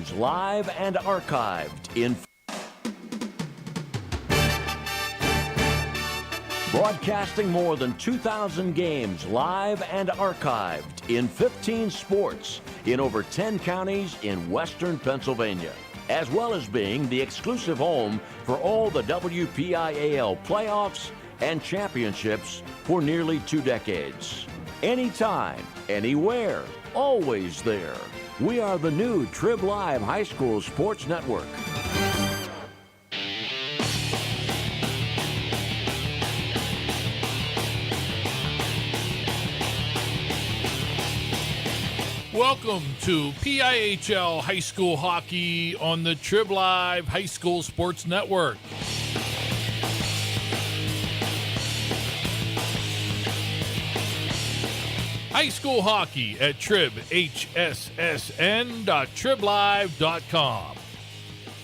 games live and archived in broadcasting more than 2,000 games live and archived in 15 sports in over 10 counties in western Pennsylvania, as well as being the exclusive home for all the WPIAL playoffs and championships for nearly 2 decades. Anytime, anywhere, always there. We are the new Trib Live High School Sports Network. Welcome to PIHL High School Hockey on the Trib Live High School Sports Network. High school hockey at tribhssn.triblive.com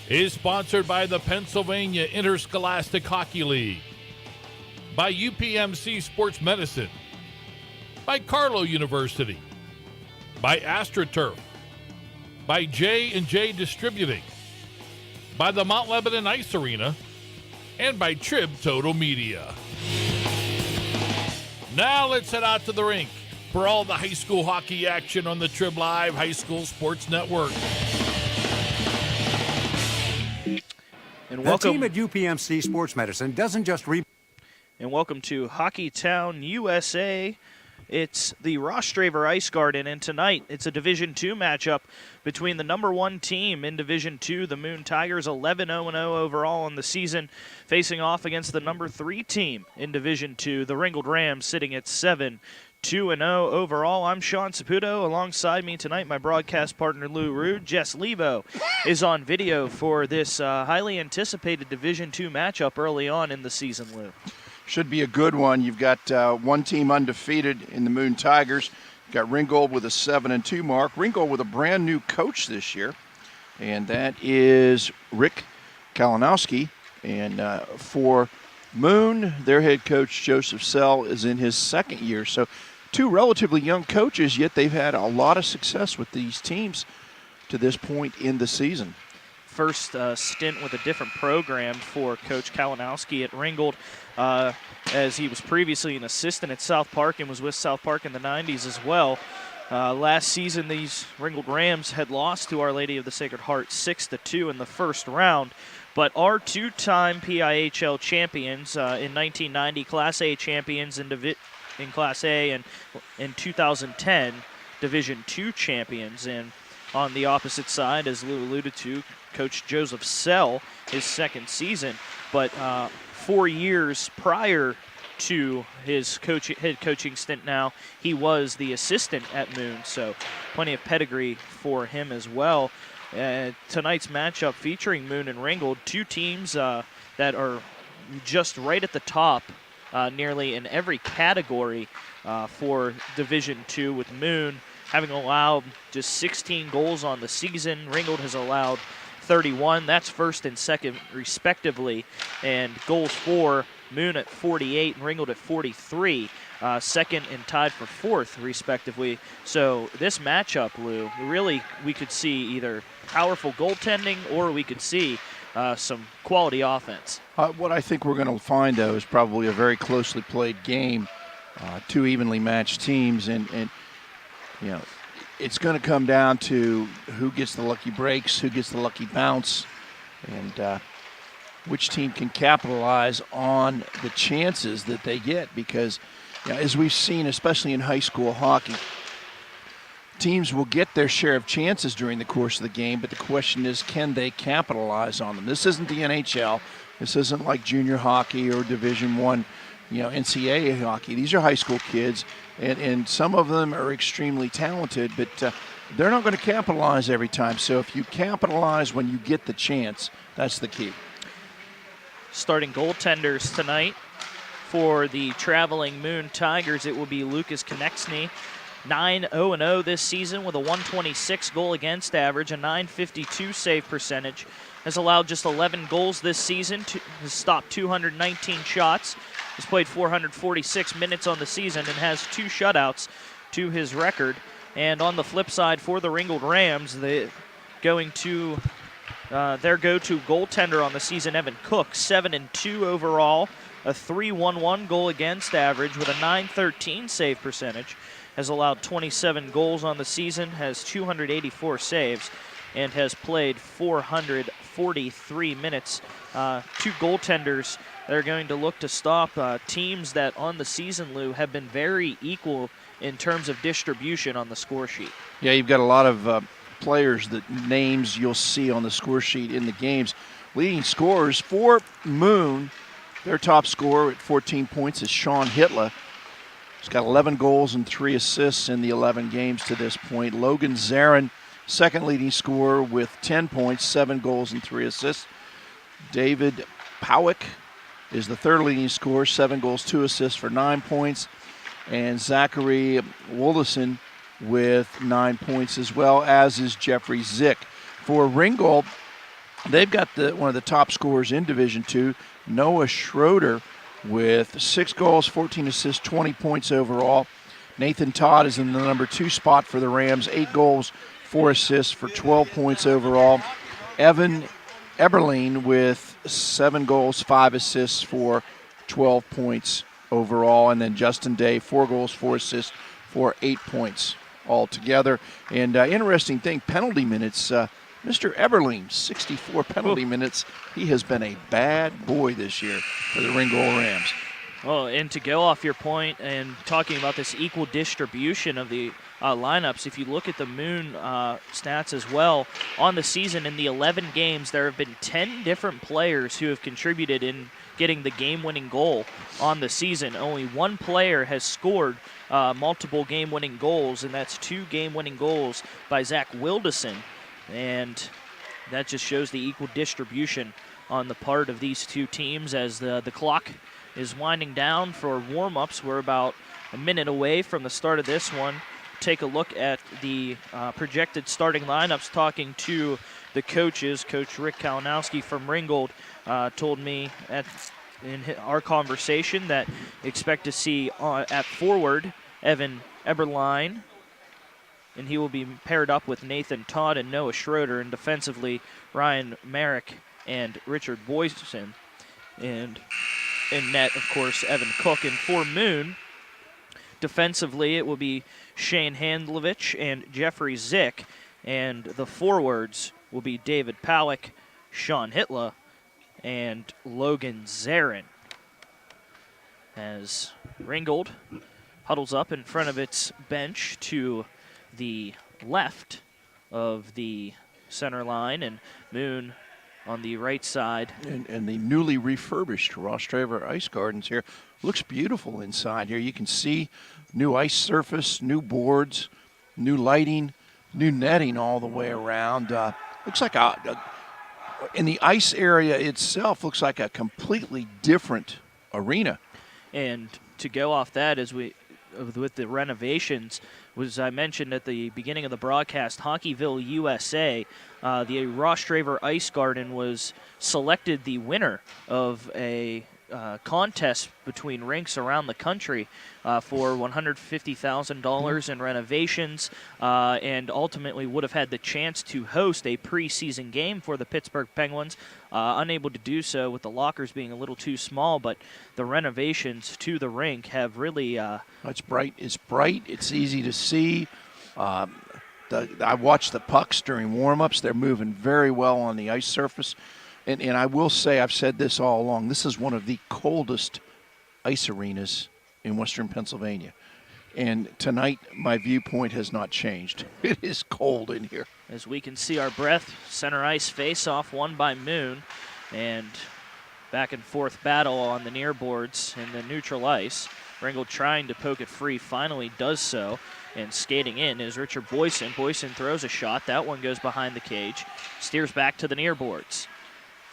is sponsored by the Pennsylvania Interscholastic Hockey League, by UPMC Sports Medicine, by Carlow University, by AstroTurf, by J&J Distributing, by the Mount Lebanon Ice Arena, and by Trib Total Media. Now let's head out to the rink for all the high school hockey action on the Trib Live High School Sports Network. And welcome, the team at UPMC Sports Medicine doesn't just and welcome to Hockeytown, USA. It's the Rostraver Ice Garden, and tonight it's a Division II matchup between the number 1 team in Division II, the Moon Tigers, 11-0-0 overall on the season, facing off against the number 3 team in Division II, the Ringgold Rams, sitting at 7-2-0 overall. I'm Sean Saputo. Alongside me tonight, my broadcast partner Lou Rude. Jess Levo is on video for this highly anticipated Division II matchup early on in the season, Lou. Should be a good one. You've got one team undefeated in the Moon Tigers. You've got Ringgold with a 7-2 mark. Ringgold with a brand new coach this year, and that is Rick Kalinowski. And for Moon, their head coach Joseph Sell is in his 2nd year. So 2 relatively young coaches, yet they've had a lot of success with these teams to this point in the season. First stint with a different program for Coach Kalinowski at Ringgold, as he was previously an assistant at South Park and was with South Park in the 90s as well. Last season, these Ringgold Rams had lost to Our Lady of the Sacred Heart 6-2 in the first round, but are 2-time PIHL champions in 1990, Class A champions in Class A, and in 2010, Division II champions. And on the opposite side, as Lou alluded to, Coach Joseph Sell, his 2nd season, but 4 years prior to his head coaching stint now, he was the assistant at Moon, so plenty of pedigree for him as well. Tonight's matchup featuring Moon and Ringgold, 2 teams that are just right at the top nearly in every category for Division II, with Moon having allowed just 16 goals on the season. Ringgold has allowed 31. That's 1st and 2nd respectively, and goals for Moon at 48 and Ringgold at 43, 2nd and tied for 4th respectively. So this matchup, Lou, really we could see either powerful goaltending or we could see some quality offense. What I think we're going to find, though, is probably a very closely played game, 2 evenly matched teams, and you know, it's going to come down to who gets the lucky breaks, who gets the lucky bounce, and which team can capitalize on the chances that they get. Because, you know, as we've seen, especially in high school hockey, teams will get their share of chances during the course of the game, but the question is, can they capitalize on them? This isn't the NHL. This isn't like junior hockey or Division I, NCAA hockey. These are high school kids, and some of them are extremely talented, but they're not going to capitalize every time. So if you capitalize when you get the chance, that's the key. Starting goaltenders tonight for the traveling Moon Tigers, it will be Lucas Konechny, 9-0-0 this season with a 126 goal against average, a 952 save percentage. Has allowed just 11 goals this season, has stopped 219 shots, has played 446 minutes on the season, and has 2 shutouts to his record. And on the flip side, for the Ringgold Rams, going to their go-to goaltender on the season, Evan Cook, 7-2 overall, a 3.11 goal against average with a .913 save percentage, has allowed 27 goals on the season, has 284 saves, and has played 443 minutes. Two goaltenders that are going to look to stop teams that on the season, Lou, have been very equal in terms of distribution on the score sheet. Yeah, you've got a lot of players that names you'll see on the score sheet in the games. Leading scorers for Moon, their top scorer at 14 points is Sean Hitler. He's got 11 goals and 3 assists in the 11 games to this point. Logan Zarin, second leading scorer with 10 points, 7 goals and 3 assists. David Powick is the third leading scorer, 7 goals, 2 assists for 9 points. And Zachary Wolderson with 9 points, as well as is Jeffrey Zick. For Ringgold, they've got one of the top scorers in Division II, Noah Schroeder, with 6 goals, 14 assists, 20 points overall. Nathan Todd is in the number 2 spot for the Rams, 8 goals, 4 assists for 12 points overall. Evan Eberlein with 7 goals, 5 assists for 12 points overall. And then Justin Day, 4 goals, 4 assists for 8 points altogether. And interesting thing, penalty minutes. Mr. Eberlein, 64 penalty minutes. He has been a bad boy this year for the Ringgold Rams. Well, and to go off your point and talking about this equal distribution of the lineups, if you look at the Moon stats as well, on the season in the 11 games, there have been 10 different players who have contributed in getting the game-winning goal on the season. Only one player has scored multiple game-winning goals, and that's 2 game-winning goals by Zach Wilderson. And that just shows the equal distribution on the part of these two teams as the clock is winding down for warm-ups. We're about a minute away from the start of this one. Take a look at the projected starting lineups. Talking to the coaches, Coach Rick Kalinowski from Ringgold told me in our conversation that expect to see at forward Evan Eberlein, and he will be paired up with Nathan Todd and Noah Schroeder, and defensively Ryan Merrick and Richard Boyson, and in net, of course, Evan Cook. And for Moon, defensively it will be Shane Handlovich and Jeffrey Zick, and the forwards will be David Powick, Sean Hitler, and Logan Zarin. As Ringgold huddles up in front of its bench to the left of the center line, and Moon on the right side. And the newly refurbished Ross Traver Ice Gardens here. Looks beautiful inside here. You can see new ice surface, new boards, new lighting, new netting all the way around. Looks like in the ice area itself, looks like a completely different arena. And to go off that, with the renovations, was I mentioned at the beginning of the broadcast, Hockeyville, USA, the Ross Traver Ice Garden was selected the winner of a contest between rinks around the country for $150,000 in renovations, and ultimately would have had the chance to host a preseason game for the Pittsburgh Penguins. Unable to do so with the lockers being a little too small, but the renovations to the rink have really... It's bright. It's bright. It's easy to see. I watched the pucks during warm-ups. They're moving very well on the ice surface. And I will say, I've said this all along, this is one of the coldest ice arenas in Western Pennsylvania. And tonight, my viewpoint has not changed. It is cold in here. As we can see our breath, center ice face-off won by Moon, and back and forth battle on the near boards in the neutral ice. Ringgold trying to poke it free, finally does so, and skating in is Richard Boyson. Boyson throws a shot. That one goes behind the cage, steers back to the near boards.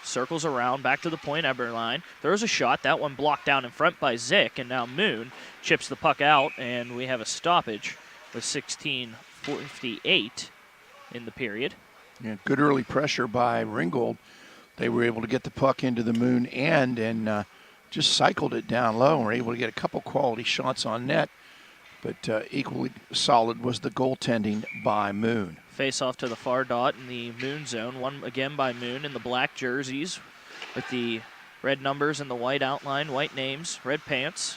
Circles around, back to the point, Eberlein throws a shot. That one blocked down in front by Zick, and now Moon chips the puck out, and we have a stoppage with 16:58 in the period. Yeah, good early pressure by Ringgold. They were able to get the puck into the Moon end and just cycled it down low, and were able to get a couple quality shots on net. But equally solid was the goaltending by Moon. Face off to the far dot in the Moon zone. One again by Moon in the black jerseys with the red numbers and the white outline, white names, red pants.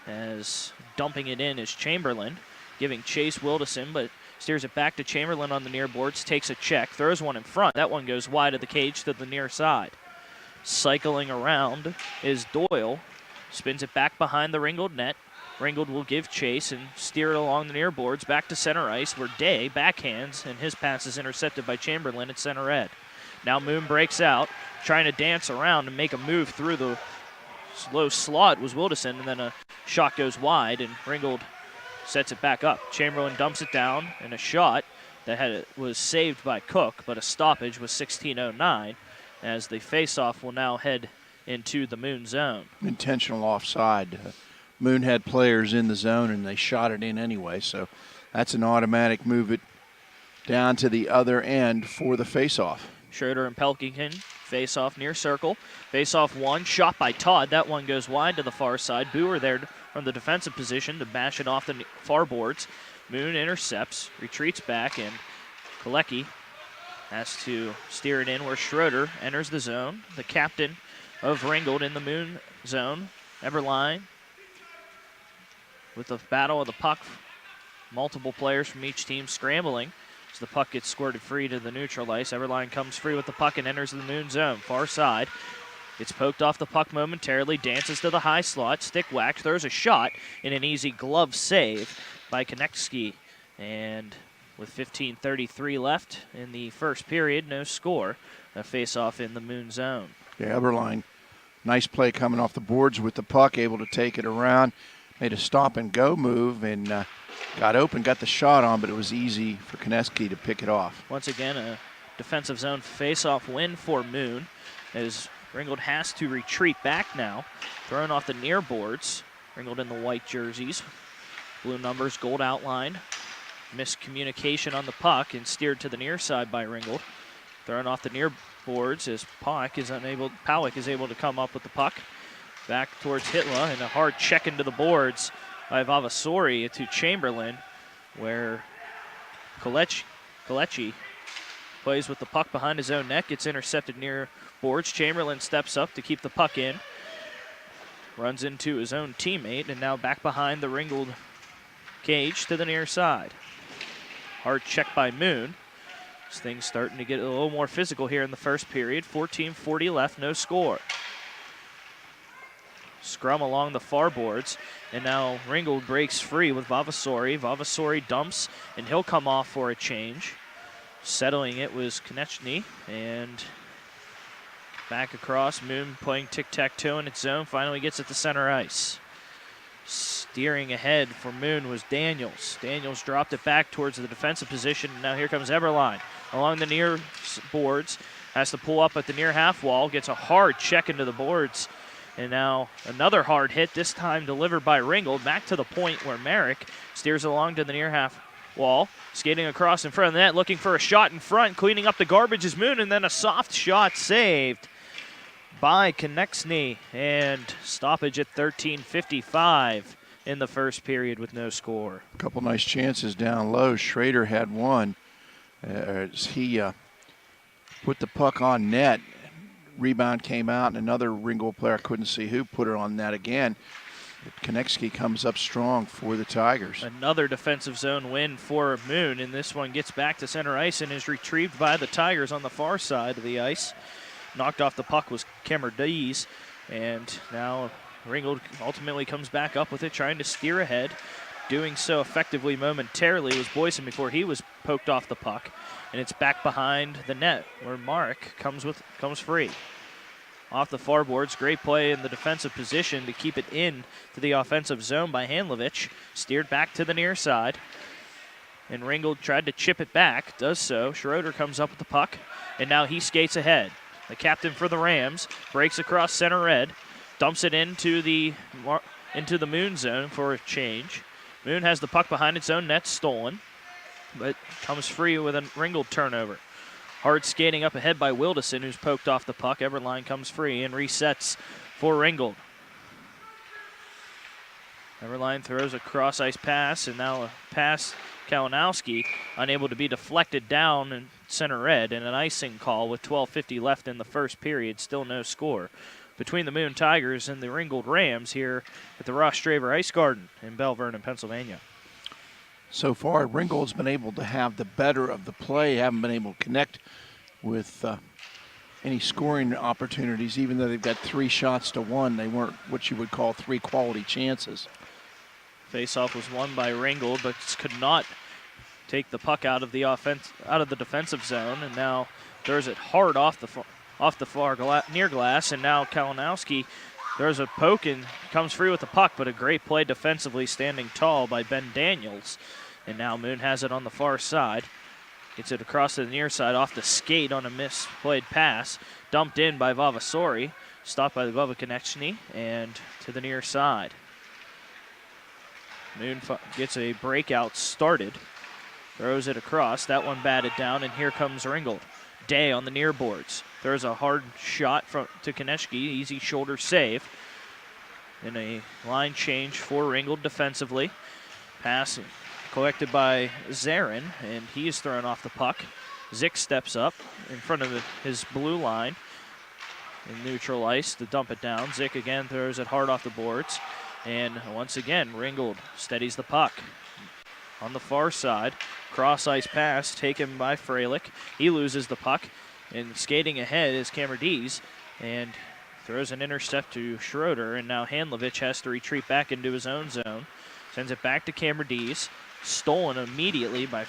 As dumping it in is Chamberlain, giving chase Wildison, but steers it back to Chamberlain on the near boards, takes a check, throws one in front. That one goes wide of the cage to the near side. Cycling around is Doyle, spins it back behind the Ringgold net. Ringgold will give chase and steer it along the near boards back to center ice where Day backhands and his pass is intercepted by Chamberlain at center red. Now Moon breaks out, trying to dance around and make a move through the low slot was Wildison, and then a shot goes wide and Ringgold sets it back up. Chamberlain dumps it down and a shot that was saved by Cook, but a stoppage was 16:09 as the faceoff will now head into the Moon zone. Intentional offside. Moon had players in the zone and they shot it in anyway, so that's an automatic move it down to the other end for the faceoff. Schroeder and Pelkington face off near circle. Face off one, shot by Todd. That one goes wide to the far side. Boer there from the defensive position to bash it off the far boards. Moon intercepts, retreats back, and Kalecki has to steer it in where Schroeder enters the zone. The captain of Ringgold in the Moon zone, Eberline, with the battle of the puck. Multiple players from each team scrambling as the puck gets squirted free to the neutral ice. Eberline comes free with the puck and enters the Moon zone. Far side. Gets poked off the puck momentarily, dances to the high slot, stick whack, throws a shot in an easy glove save by Konecki. And with 15:33 left in the first period, no score. A face-off in the Moon zone. Yeah, Eberline, nice play coming off the boards with the puck, able to take it around. Made a stop-and-go move and got open, got the shot on, but it was easy for Konecki to pick it off. Once again, a defensive zone face-off win for Moon as Ringgold has to retreat back now. Thrown off the near boards. Ringgold in the white jerseys. Blue numbers, gold outline. Miscommunication on the puck and steered to the near side by Ringgold. Thrown off the near boards as Powick is able to come up with the puck. Back towards Hitler and a hard check into the boards by Vavasori to Chamberlain, where Kalecki plays with the puck behind his own net, gets intercepted near boards. Chamberlain steps up to keep the puck in, runs into his own teammate, and now back behind the Ringgold cage to the near side. Hard check by Moon. This thing's starting to get a little more physical here in the first period. 14:40 left, no score. Scrum along the far boards, and now Ringgold breaks free with Vavasori. Vavasori dumps, and he'll come off for a change. Settling it was Konecki, and back across. Moon playing tic-tac-toe in its zone, finally gets it to center ice. Steering ahead for Moon was Daniels. Daniels dropped it back towards the defensive position, and now here comes Eberline. Along the near boards, has to pull up at the near half wall, gets a hard check into the boards. And now another hard hit, this time delivered by Ringgold, back to the point where Merrick steers along to the near half wall, skating across in front of the net, looking for a shot in front, cleaning up the garbage is Moon, and then a soft shot saved by Konecki, and stoppage at 13:55 in the first period with no score. A couple nice chances down low. Schrader had one as he put the puck on net. Rebound came out, and another Ringgold player, couldn't see who, put it on net again. Konecki comes up strong for the Tigers. Another defensive zone win for Moon, and this one gets back to center ice and is retrieved by the Tigers on the far side of the ice. Knocked off the puck was Kemmer Dees, and now Ringgold ultimately comes back up with it, trying to steer ahead. Doing so effectively momentarily was Boyson before he was poked off the puck. And it's back behind the net where Marek comes free. Off the far boards, great play in the defensive position to keep it in to the offensive zone by Handlovich. Steered back to the near side. And Ringgold tried to chip it back, does so. Schroeder comes up with the puck, and now he skates ahead. The captain for the Rams breaks across center red, dumps it into the Moon zone for a change. Moon has the puck behind its own net, stolen, but comes free with a Ringgold turnover. Hard skating up ahead by Wildison, who's poked off the puck. Eberline comes free and resets for Ringgold. Eberline throws a cross-ice pass, and now a pass Kalinowski, unable to be deflected down in center red, and an icing call with 12:50 left in the first period. Still no score between the Moon Tigers and the Ringgold Rams here at the Ross Straver Ice Garden in Belle Vernon, Pennsylvania. So far, Ringgold's been able to have the better of the play, haven't been able to connect with any scoring opportunities, even though they've got 3 shots to 1. They weren't what you would call 3 quality chances. Faceoff was won by Ringgold, but could not take the puck out of the defensive zone, and now throws it hard off the far near glass, and now Kalinowski throws a poke and comes free with the puck, but a great play defensively standing tall by Ben Daniels. And now Moon has it on the far side. Gets it across to the near side off the skate on a misplayed pass. Dumped in by Vavasori. Stopped by the glove of Konechny and to the near side. Moon gets a breakout started. Throws it across. That one batted down, and here comes Ringgold. Day on the near boards. There's a hard shot to Konechny. Easy shoulder save. And a line change for Ringgold defensively. Pass collected by Zarin, and he is thrown off the puck. Zick steps up in front of his blue line in neutral ice to dump it down. Zick again throws it hard off the boards. And once again, Ringgold steadies the puck. On the far side, cross ice pass taken by Freilich. He loses the puck, and skating ahead is Camerdiz, and throws an intercept to Schroeder, and now Handlovich has to retreat back into his own zone. Sends it back to Camerdiz, stolen immediately by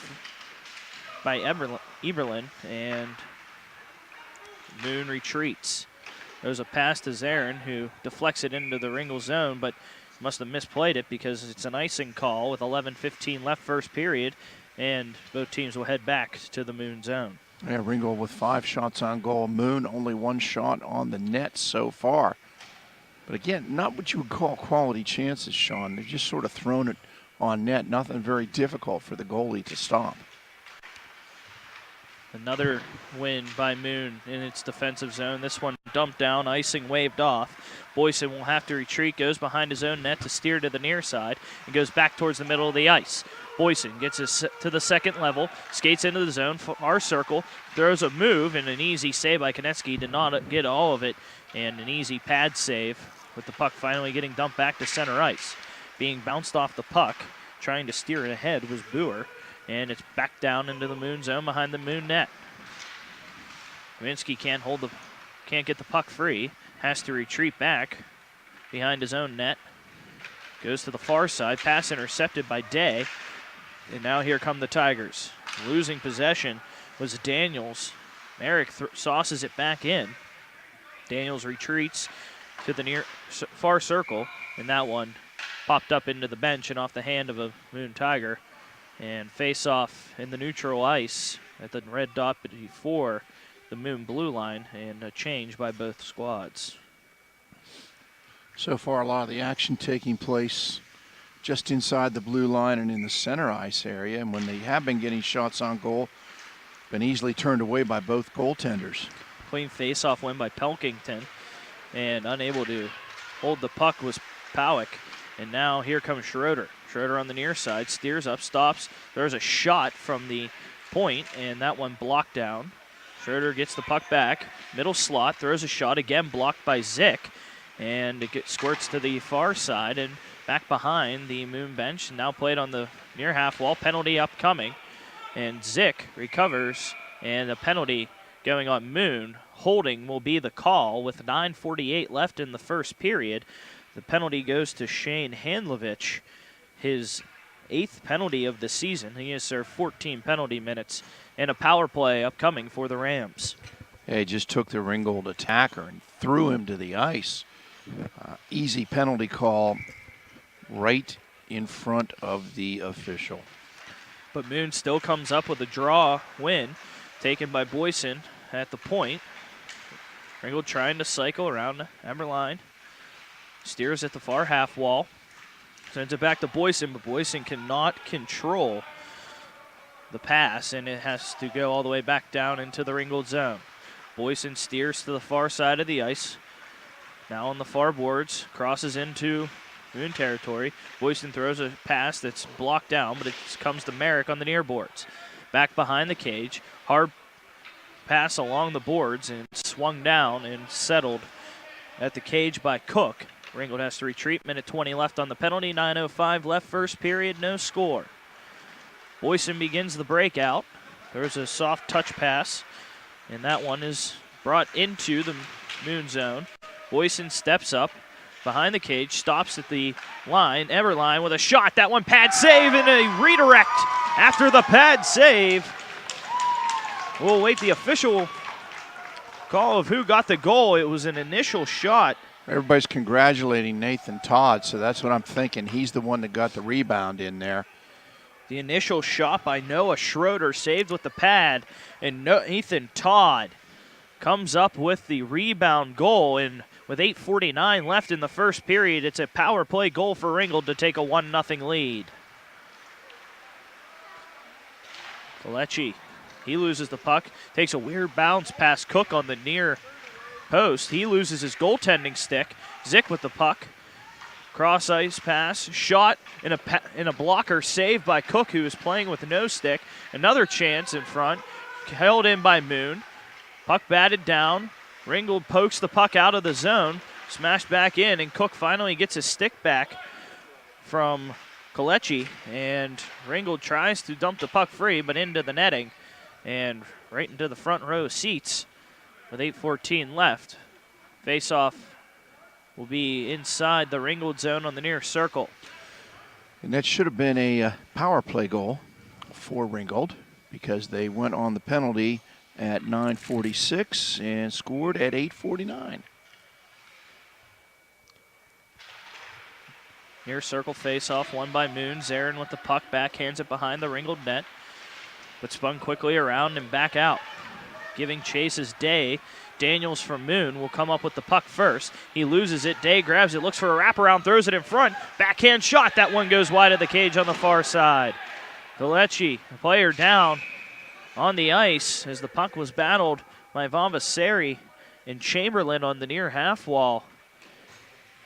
Eberlin, and Moon retreats. There's a pass to Zarin, who deflects it into the Ringgold zone, but must have misplayed it because it's an icing call with 11:15 left first period, and both teams will head back to the Moon zone. Yeah, Ringgold with 5 shots on goal. Moon only 1 shot on the net so far. But again, not what you would call quality chances, Sean. They've just sort of thrown it on net. Nothing very difficult for the goalie to stop. Another win by Moon in its defensive zone. This one dumped down, icing waved off. Boyson will have to retreat, goes behind his own net to steer to the near side, and goes back towards the middle of the ice. Boyson gets us to the second level, skates into the zone, far circle, throws a move, and an easy save by Konechny. Did not get all of it, and an easy pad save with the puck finally getting dumped back to center ice. Being bounced off the puck, trying to steer it ahead was Boer. And it's back down into the Moon zone behind the Moon net. Kaminski can't get the puck free. Has to retreat back behind his own net. Goes to the far side. Pass intercepted by Day. And now here come the Tigers. Losing possession was Daniels. Merrick sauces it back in. Daniels retreats to the near far circle. And that one popped up into the bench and off the hand of a Moon Tiger. And face off in the neutral ice at the red dot before the Moon blue line, and a change by both squads. So far, a lot of the action taking place just inside the blue line and in the center ice area. And when they have been getting shots on goal, been easily turned away by both goaltenders. Clean face-off win by Pelkington, and unable to hold the puck was Powick. And now here comes Schroeder. Schroeder on the near side, steers up, stops. There's a shot from the point, and that one blocked down. Schroeder gets the puck back, middle slot, throws a shot, again blocked by Zick, and it squirts to the far side and back behind the Moon bench, and now played on the near half wall. Penalty upcoming, and Zick recovers, and a penalty going on Moon. Holding will be the call with 9:48 left in the first period. The penalty goes to Shane Handlovich, his 8th penalty of the season. He has served 14 penalty minutes, and a power play upcoming for the Rams. Yeah, he just took the Ringgold attacker and threw him to the ice. Easy penalty call right in front of the official. But Moon still comes up with a draw win, taken by Boyson at the point. Ringgold trying to cycle around Eberline. Steers at the far half wall. Sends it back to Boyson, but Boyson cannot control the pass, and it has to go all the way back down into the Ringgold zone. Boyson steers to the far side of the ice. Now on the far boards, crosses into Moon territory. Boyson throws a pass that's blocked down, but it comes to Merrick on the near boards. Back behind the cage. Hard pass along the boards and swung down and settled at the cage by Cook. Ringgold has to retreat. Minute 20 left on the penalty. 9:05 left first period. No score. Boyson begins the breakout. There's a soft touch pass, and that one is brought into the Moon zone. Boyson steps up behind the cage, stops at the line. Eberline with a shot. That one pad save and a redirect after the pad save. We'll wait the official call of who got the goal. It was an initial shot. Everybody's congratulating Nathan Todd, so that's what I'm thinking. He's the one that got the rebound in there. The initial shot by Noah Schroeder saved with the pad, and Nathan Todd comes up with the rebound goal. And with 8:49 left in the first period, it's a power play goal for Ringgold to take a 1-0 lead. Kalechi, he loses the puck, takes a weird bounce past Cook on the near post. He loses his goaltending stick. Zick with the puck. Cross ice pass, shot in a blocker, saved by Cook, who is playing with no stick. Another chance in front, held in by Moon. Puck batted down. Ringgold pokes the puck out of the zone, smashed back in, and Cook finally gets his stick back from Kalechi, and Ringgold tries to dump the puck free, but into the netting and right into the front row seats with 8:14 left. Face-off will be inside the Ringgold zone on the near circle. And that should have been a power play goal for Ringgold because they went on the penalty at 9:46 and scored at 8:49. Near circle face-off, won by Moon. Zarin with the puck, backhands it behind the Ringgold net, but spun quickly around and back out. Giving chase is Day. Daniels from Moon will come up with the puck first. He loses it. Day grabs it, looks for a wraparound, throws it in front. Backhand shot. That one goes wide of the cage on the far side. Galechi, the player down on the ice as the puck was battled by Vambaseri and Chamberlain on the near half wall.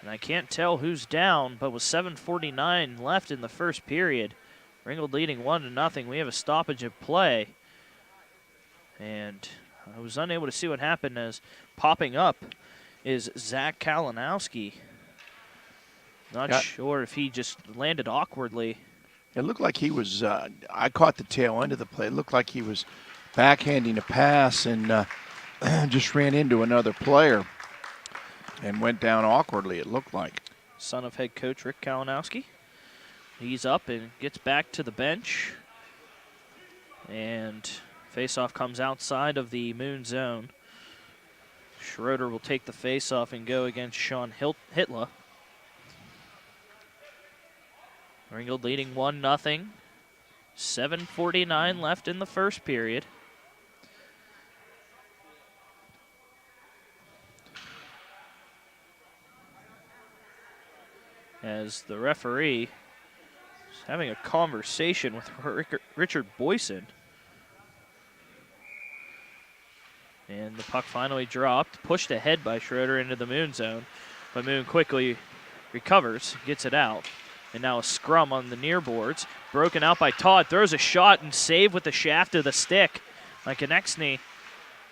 And I can't tell who's down, but with 7:49 left in the first period, Ringgold leading 1-0. We have a stoppage of play. And I was unable to see what happened, as popping up is Zach Kalinowski. Not sure if he just landed awkwardly. It looked like he was, I caught the tail end of the play. It looked like he was backhanding a pass and just ran into another player and went down awkwardly, it looked like. Son of head coach Rick Kalinowski. He's up and gets back to the bench. And faceoff comes outside of the Moon zone. Schroeder will take the faceoff and go against Sean Hitler. Ringgold leading 1-0. 7:49 left in the first period. As the referee is having a conversation with Richard Boyson. And the puck finally dropped, pushed ahead by Schroeder into the Moon zone. But Moon quickly recovers, gets it out. And now a scrum on the near boards. Broken out by Todd, throws a shot and save with the shaft of the stick by Konechny.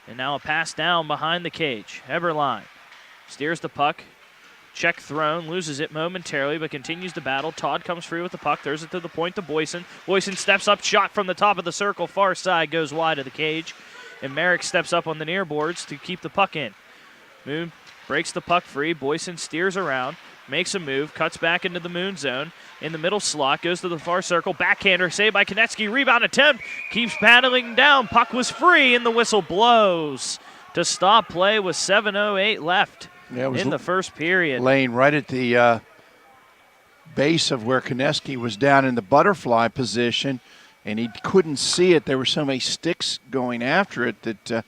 And now a pass down behind the cage. Eberline steers the puck. Check thrown, loses it momentarily, but continues to battle. Todd comes free with the puck, throws it to the point to Boyson. Boyson steps up, shot from the top of the circle, far side, goes wide of the cage. And Merrick steps up on the near boards to keep the puck in. Moon breaks the puck free. Boyson steers around, makes a move, cuts back into the Moon zone. In the middle slot, goes to the far circle. Backhander saved by Konechny. Rebound attempt. Keeps paddling down. Puck was free, and the whistle blows to stop play with 7:08 left in the first period. Laying right at the base of where Konechny was down in the butterfly position, and he couldn't see it. There were so many sticks going after it that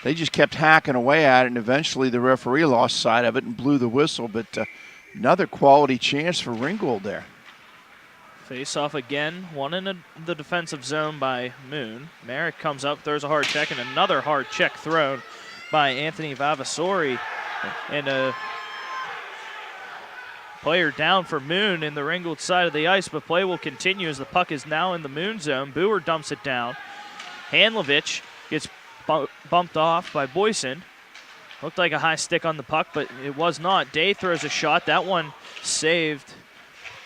they just kept hacking away at it, and eventually the referee lost sight of it and blew the whistle. But another quality chance for Ringgold there. Face off again, one in the defensive zone by Moon. Merrick comes up, throws a hard check, and another hard check thrown by Anthony Vavasori. And a Player down for Moon in the Ringgold side of the ice, but play will continue as the puck is now in the Moon zone. Boer dumps it down. Handlovich gets bumped off by Boyson. Looked like a high stick on the puck, but it was not. Day throws a shot. That one saved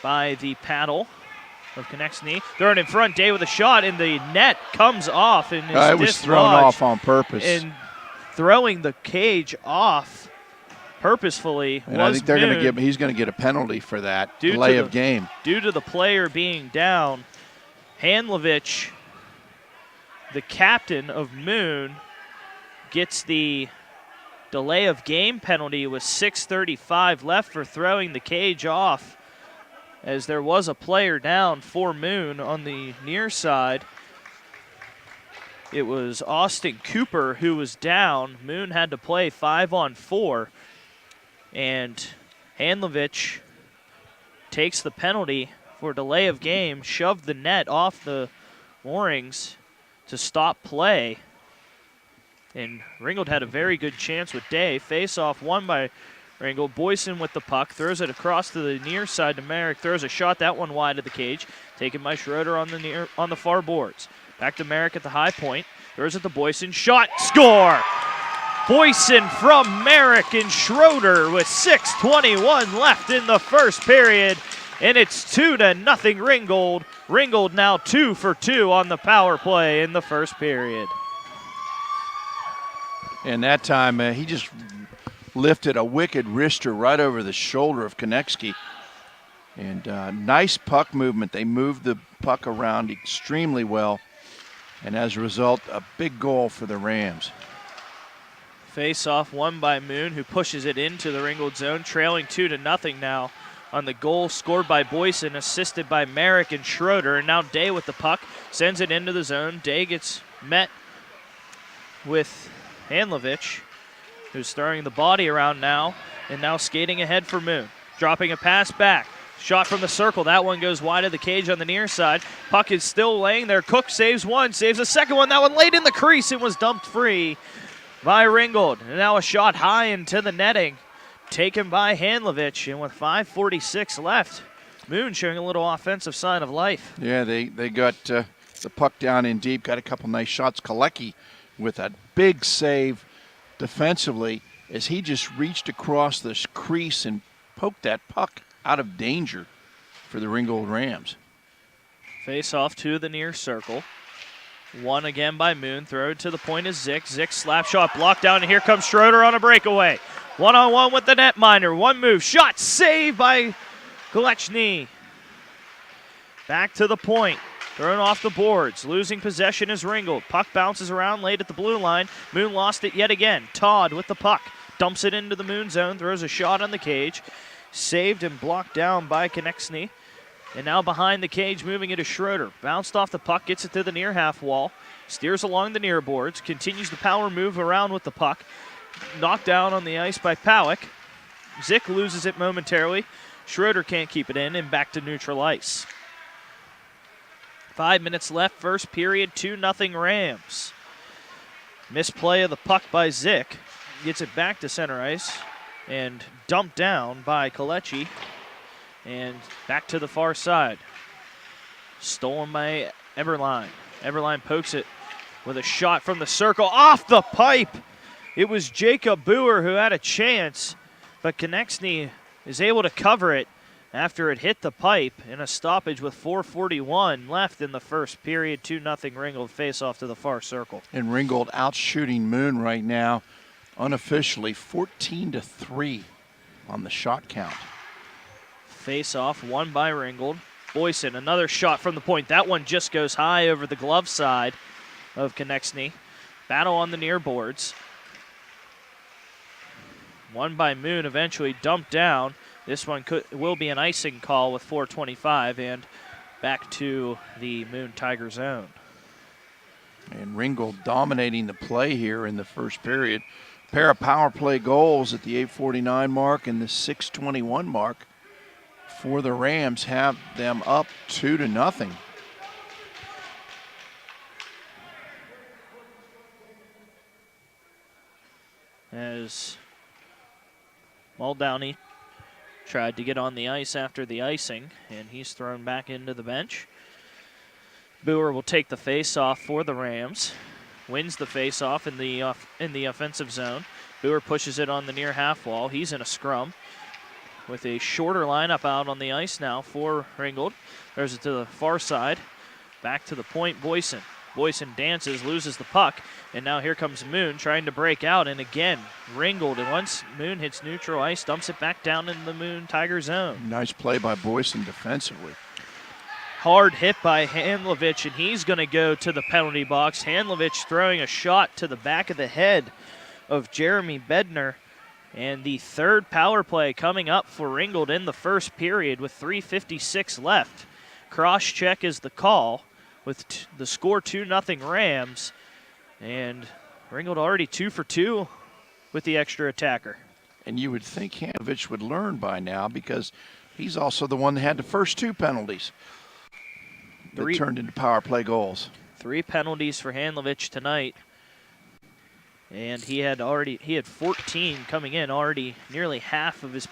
by the paddle of Konechny. Thrown in front. Day with a shot, and the net comes off and is it was thrown off on purpose. And throwing the cage off purposefully and was I think they're Moon. going to he's going to get a penalty for that Due delay to of game. Due to the player being down, Handlovich, the captain of Moon, gets the delay of game penalty with 6:35 left for throwing the cage off, as there was a player down for Moon on the near side. It was Austin Cooper who was down. Moon had to play 5-on-4, and Handlovich takes the penalty for delay of game, shoved the net off the moorings to stop play. And Ringgold had a very good chance with Day. Face-off won by Ringgold. Boyson with the puck, throws it across to the near side to Merrick, throws a shot, that one wide of the cage, taken by Schroeder on the far boards. Back to Merrick at the high point, throws it to Boyson, shot, score! Boyson from Merrick and Schroeder with 6:21 left in the first period, and it's 2-0 Ringgold. Ringgold now 2 for 2 on the power play in the first period. And that time, he just lifted a wicked wrister right over the shoulder of Konechny. And nice puck movement. They moved the puck around extremely well. And as a result, a big goal for the Rams. Face-off won by Moon, who pushes it into the Ringgold zone, trailing 2-0 now on the goal scored by Boyson, assisted by Merrick and Schroeder. And now Day with the puck, sends it into the zone. Day gets met with Handlovich, who's throwing the body around now, and now skating ahead for Moon. Dropping a pass back. Shot from the circle. That one goes wide of the cage on the near side. Puck is still laying there. Cook saves one, saves a second one. That one laid in the crease and was dumped free by Ringgold. And now a shot high into the netting, taken by Handlovich. And with 5:46 left, Moon showing a little offensive sign of life. Yeah, they got the puck down in deep, got a couple nice shots. Kalecki with a big save defensively as he just reached across this crease and poked that puck out of danger for the Ringgold Rams. Face off to the near circle. One again by Moon. Throw to the point is Zick. Zick slap shot blocked down, and here comes Schroeder on a breakaway. One-on-one with the netminder. One move. Shot saved by Konechny. Back to the point. Thrown off the boards. Losing possession is Ringgold. Puck bounces around late at the blue line. Moon lost it yet again. Todd with the puck. Dumps it into the Moon zone. Throws a shot on the cage. Saved and blocked down by Konechny. And now behind the cage, moving it to Schroeder. Bounced off the puck, gets it to the near half wall. Steers along the near boards. Continues the power move around with the puck. Knocked down on the ice by Powick. Zick loses it momentarily. Schroeder can't keep it in, and back to neutral ice. 5 minutes left, first period, 2-0 Rams. Misplay of the puck by Zick. Gets it back to center ice and dumped down by Kalecki. And back to the far side. Stolen by Eberlein. Eberlein pokes it with a shot from the circle off the pipe. It was Jacob Boer who had a chance, but Konechny is able to cover it after it hit the pipe in a stoppage with 4:41 left in the first period. 2-0 Ringgold face off to the far circle. And Ringgold outshooting Moon right now, unofficially 14-3 on the shot count. Face off won by Ringgold. Boyson, another shot from the point. That one just goes high over the glove side of Konechny. Battle on the near boards. Won by Moon, eventually dumped down. This one will be an icing call with 4:25 and back to the Moon Tiger zone. And Ringgold dominating the play here in the first period. Pair of power play goals at the 8:49 mark and the 6:21 mark for the Rams have them up 2-0. As Muldowney tried to get on the ice after the icing, and he's thrown back into the bench. Boer will take the face-off for the Rams. Wins the face-off in the offensive zone. Boer pushes it on the near half wall. He's in a scrum with a shorter lineup out on the ice now for Ringgold. There's it to the far side. Back to the point, Boyson. Boyson dances, loses the puck, and now here comes Moon trying to break out. And again, Ringgold, and once Moon hits neutral ice, dumps it back down in the Moon Tiger zone. Nice play by Boyson defensively. Hard hit by Handlovich, and he's going to go to the penalty box. Handlovich throwing a shot to the back of the head of Jeremy Bednar. And the third power play coming up for Ringgold in the first period with 3:56 left. Cross check is the call with the score 2-0 Rams. And Ringgold already 2 for 2 with the extra attacker. And you would think Handlovich would learn by now because he's also the one that had the first 2 penalties that turned into power play goals. 3 penalties for Handlovich tonight. And he had 14 coming in, already nearly half of his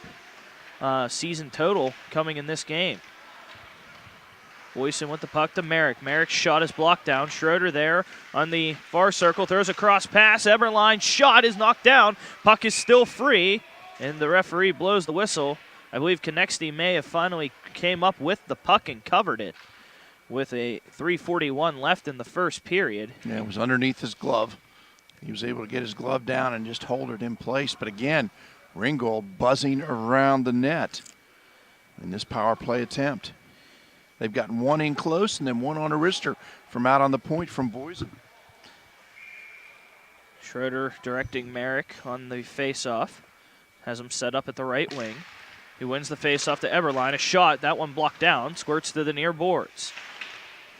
season total coming in this game. Boyson with the puck to Merrick. Merrick's shot is blocked down. Schroeder there on the far circle, throws a cross pass. Eberline shot is knocked down. Puck is still free, and the referee blows the whistle. I believe Konechny may have finally came up with the puck and covered it with a 3:41 left in the first period. Yeah, it was underneath his glove. He was able to get his glove down and just hold it in place. But again, Ringgold buzzing around the net in this power play attempt. They've gotten one in close and then one on a wrister from out on the point from Boyson. Schroeder directing Merrick on the face-off. Has him set up at the right wing. He wins the face-off to Eberline. A shot, that one blocked down, squirts to the near boards.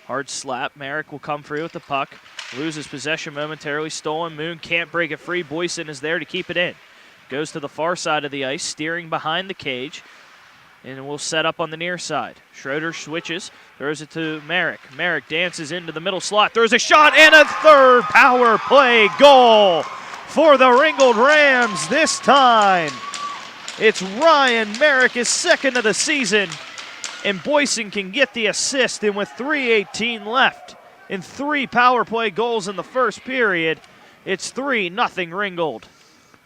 Hard slap. Merrick will come free with the puck. Loses possession momentarily. Stolen. Moon can't break it free. Boyson is there to keep it in. Goes to the far side of the ice, steering behind the cage. And will set up on the near side. Schroeder switches. Throws it to Merrick. Merrick dances into the middle slot. Throws a shot and a third power play goal for the Ringgold Rams this time. It's Ryan Merrick, his second of the season. And Boyson can get the assist, and with 3:18 left and 3 power play goals in the first period, it's 3-0 Ringgold.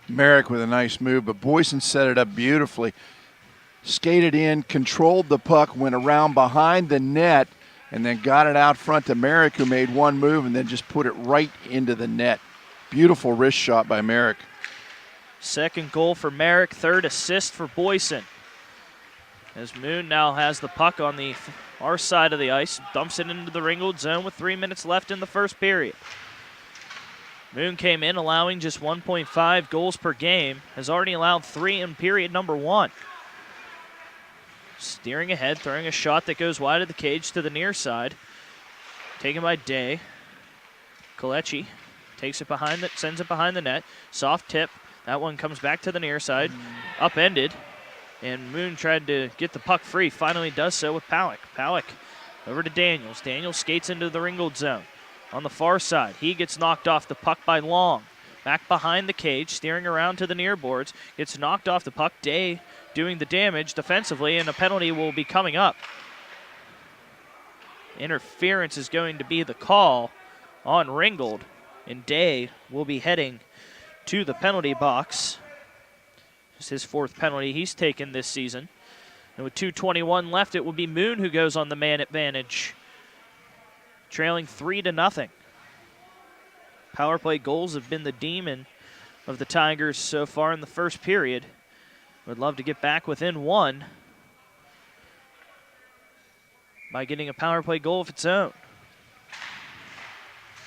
Merrick with a nice move, but Boyson set it up beautifully. Skated in, controlled the puck, went around behind the net, and then got it out front to Merrick, who made one move and then just put it right into the net. Beautiful wrist shot by Merrick. Second goal for Merrick, third assist for Boyson. As Moon now has the puck on the far side of the ice, dumps it into the Ringgold zone with 3 minutes left in the first period. Moon came in allowing just 1.5 goals per game, has already allowed 3 in period number 1. Steering ahead, throwing a shot that goes wide of the cage to the near side. Taken by Day. Kalechi takes it behind, sends it behind the net. Soft tip. That one comes back to the near side. Upended. And Moon tried to get the puck free. Finally does so with Powek. Powek over to Daniels. Daniels skates into the Ringgold zone. On the far side, he gets knocked off the puck by Long. Back behind the cage, steering around to the near boards. Gets knocked off the puck. Day doing the damage defensively, and a penalty will be coming up. Interference is going to be the call on Ringgold, and Day will be heading to the penalty box. It's his 4th penalty he's taken this season. And with 2:21 left, it will be Moon who goes on the man advantage, trailing 3-0. Power play goals have been the demon of the Tigers so far in the first period. Would love to get back within 1 by getting a power play goal of its own.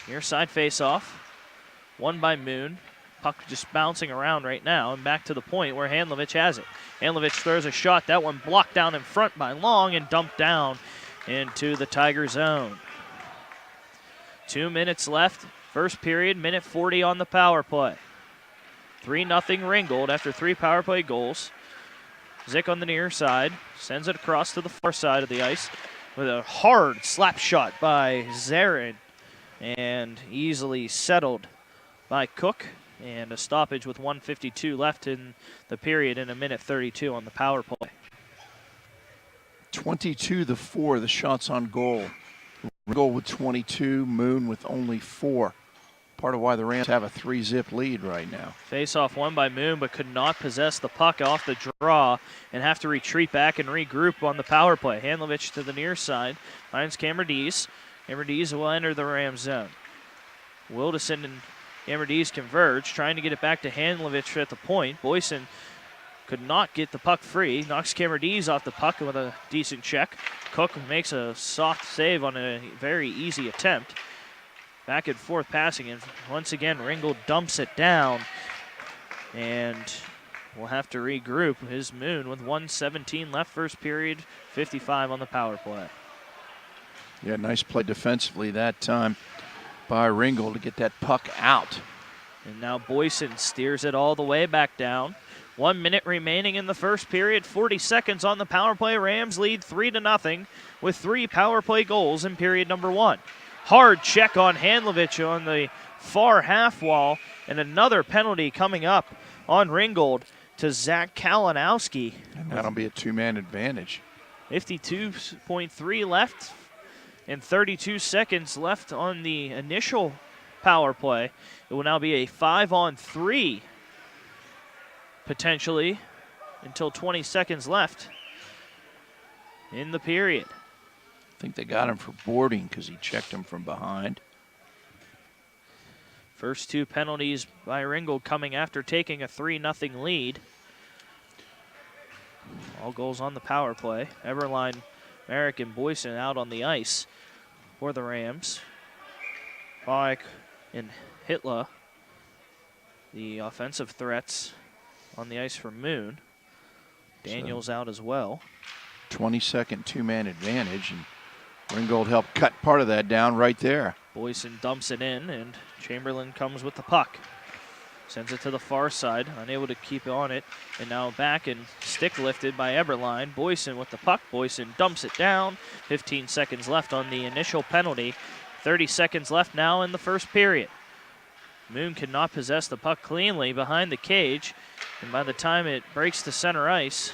Near side face-off, won by Moon. Puck just bouncing around right now, and back to the point where Handlovich has it. Handlovich throws a shot. That one blocked down in front by Long and dumped down into the Tiger zone. 2 minutes left. First period, minute 40 on the power play. 3-0 Ringgold after 3 power play goals. Zick on the near side. Sends it across to the far side of the ice with a hard slap shot by Zarin. And easily settled by Cook. And a stoppage with 1:52 left in the period and a minute 32 on the power play. 22-4, the shots on goal. Ringgold with 22, Moon with only 4. Part of why the Rams have a 3-zip lead right now. Face-off won by Moon, but could not possess the puck off the draw and have to retreat back and regroup on the power play. Handlovich to the near side, finds Camerdies. Camerdies will enter the Rams zone. Wilderson and Camerdies converge, trying to get it back to Handlovich at the point. Boyson could not get the puck free. Knocks Camerdies off the puck with a decent check. Cook makes a soft save on a very easy attempt. Back and forth passing, and once again, Ringgold dumps it down. And we'll have to regroup his Moon with 1:17 left first period, 55 on the power play. Yeah, nice play defensively that time by Ringgold to get that puck out. And now Boyson steers it all the way back down. 1 minute remaining in the first period, 40 seconds on the power play. Rams lead 3-0 with 3 power play goals in period number 1. Hard check on Handlovich on the far half wall, and another penalty coming up on Ringgold to Zach Kalinowski. And that'll be a 2-man advantage. 52.3 left and 32 seconds left on the initial power play. It will now be a 5-on-3 potentially until 20 seconds left in the period. I think they got him for boarding because he checked him from behind. First 2 penalties by Ringgold coming after taking a 3-0 lead. All goals on the power play. Eberline, Merrick, and Boyson out on the ice for the Rams. Bach and Hitler, the offensive threats on the ice for Moon. Daniels out as well. 20-second 2-man advantage, and Ringgold helped cut part of that down right there. Boyson dumps it in, and Chamberlain comes with the puck. Sends it to the far side, unable to keep on it. And now back and stick lifted by Eberline. Boyson with the puck. Boyson dumps it down. 15 seconds left on the initial penalty. 30 seconds left now in the first period. Moon cannot possess the puck cleanly behind the cage. And by the time it breaks the center ice,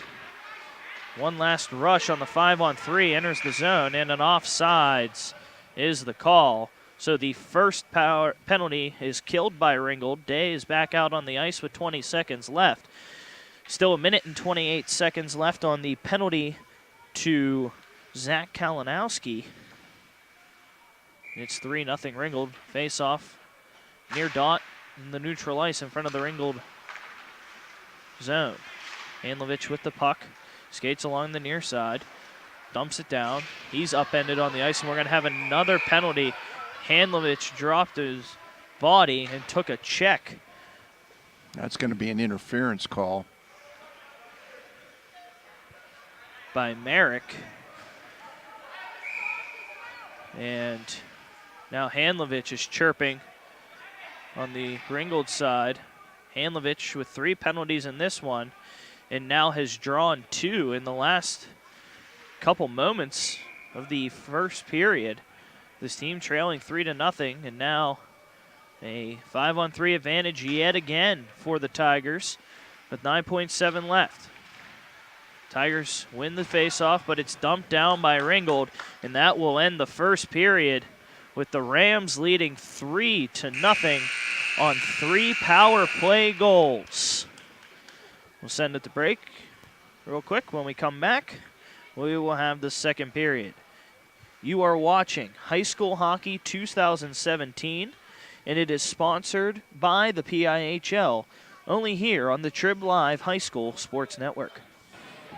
one last rush on the 5-on-3 enters the zone, and an offsides is the call. So the first penalty is killed by Ringgold. Day is back out on the ice with 20 seconds left. Still a minute and 28 seconds left on the penalty to Zach Kalinowski. It's 3-0 Ringgold. Face off near dot in the neutral ice in front of the Ringgold zone. Handlovich with the puck. Skates along the near side. Dumps it down. He's upended on the ice, and we're going to have another penalty. Handlovich dropped his body and took a check. That's going to be an interference call By Merrick. And now Handlovich is chirping on the Ringgold side. Handlovich with 3 penalties in this one, and now has drawn 2 in the last couple moments of the first period. This team trailing 3-0, and now a 5-on-3 advantage yet again for the Tigers with 9.7 left. Tigers win the faceoff, but it's dumped down by Ringgold, and that will end the first period with the Rams leading 3-0 on 3 power play goals. We'll send it to break real quick. When we come back, we will have the second period. You are watching High School Hockey 2017, and it is sponsored by the PIHL, only here on the Trib Live High School Sports Network.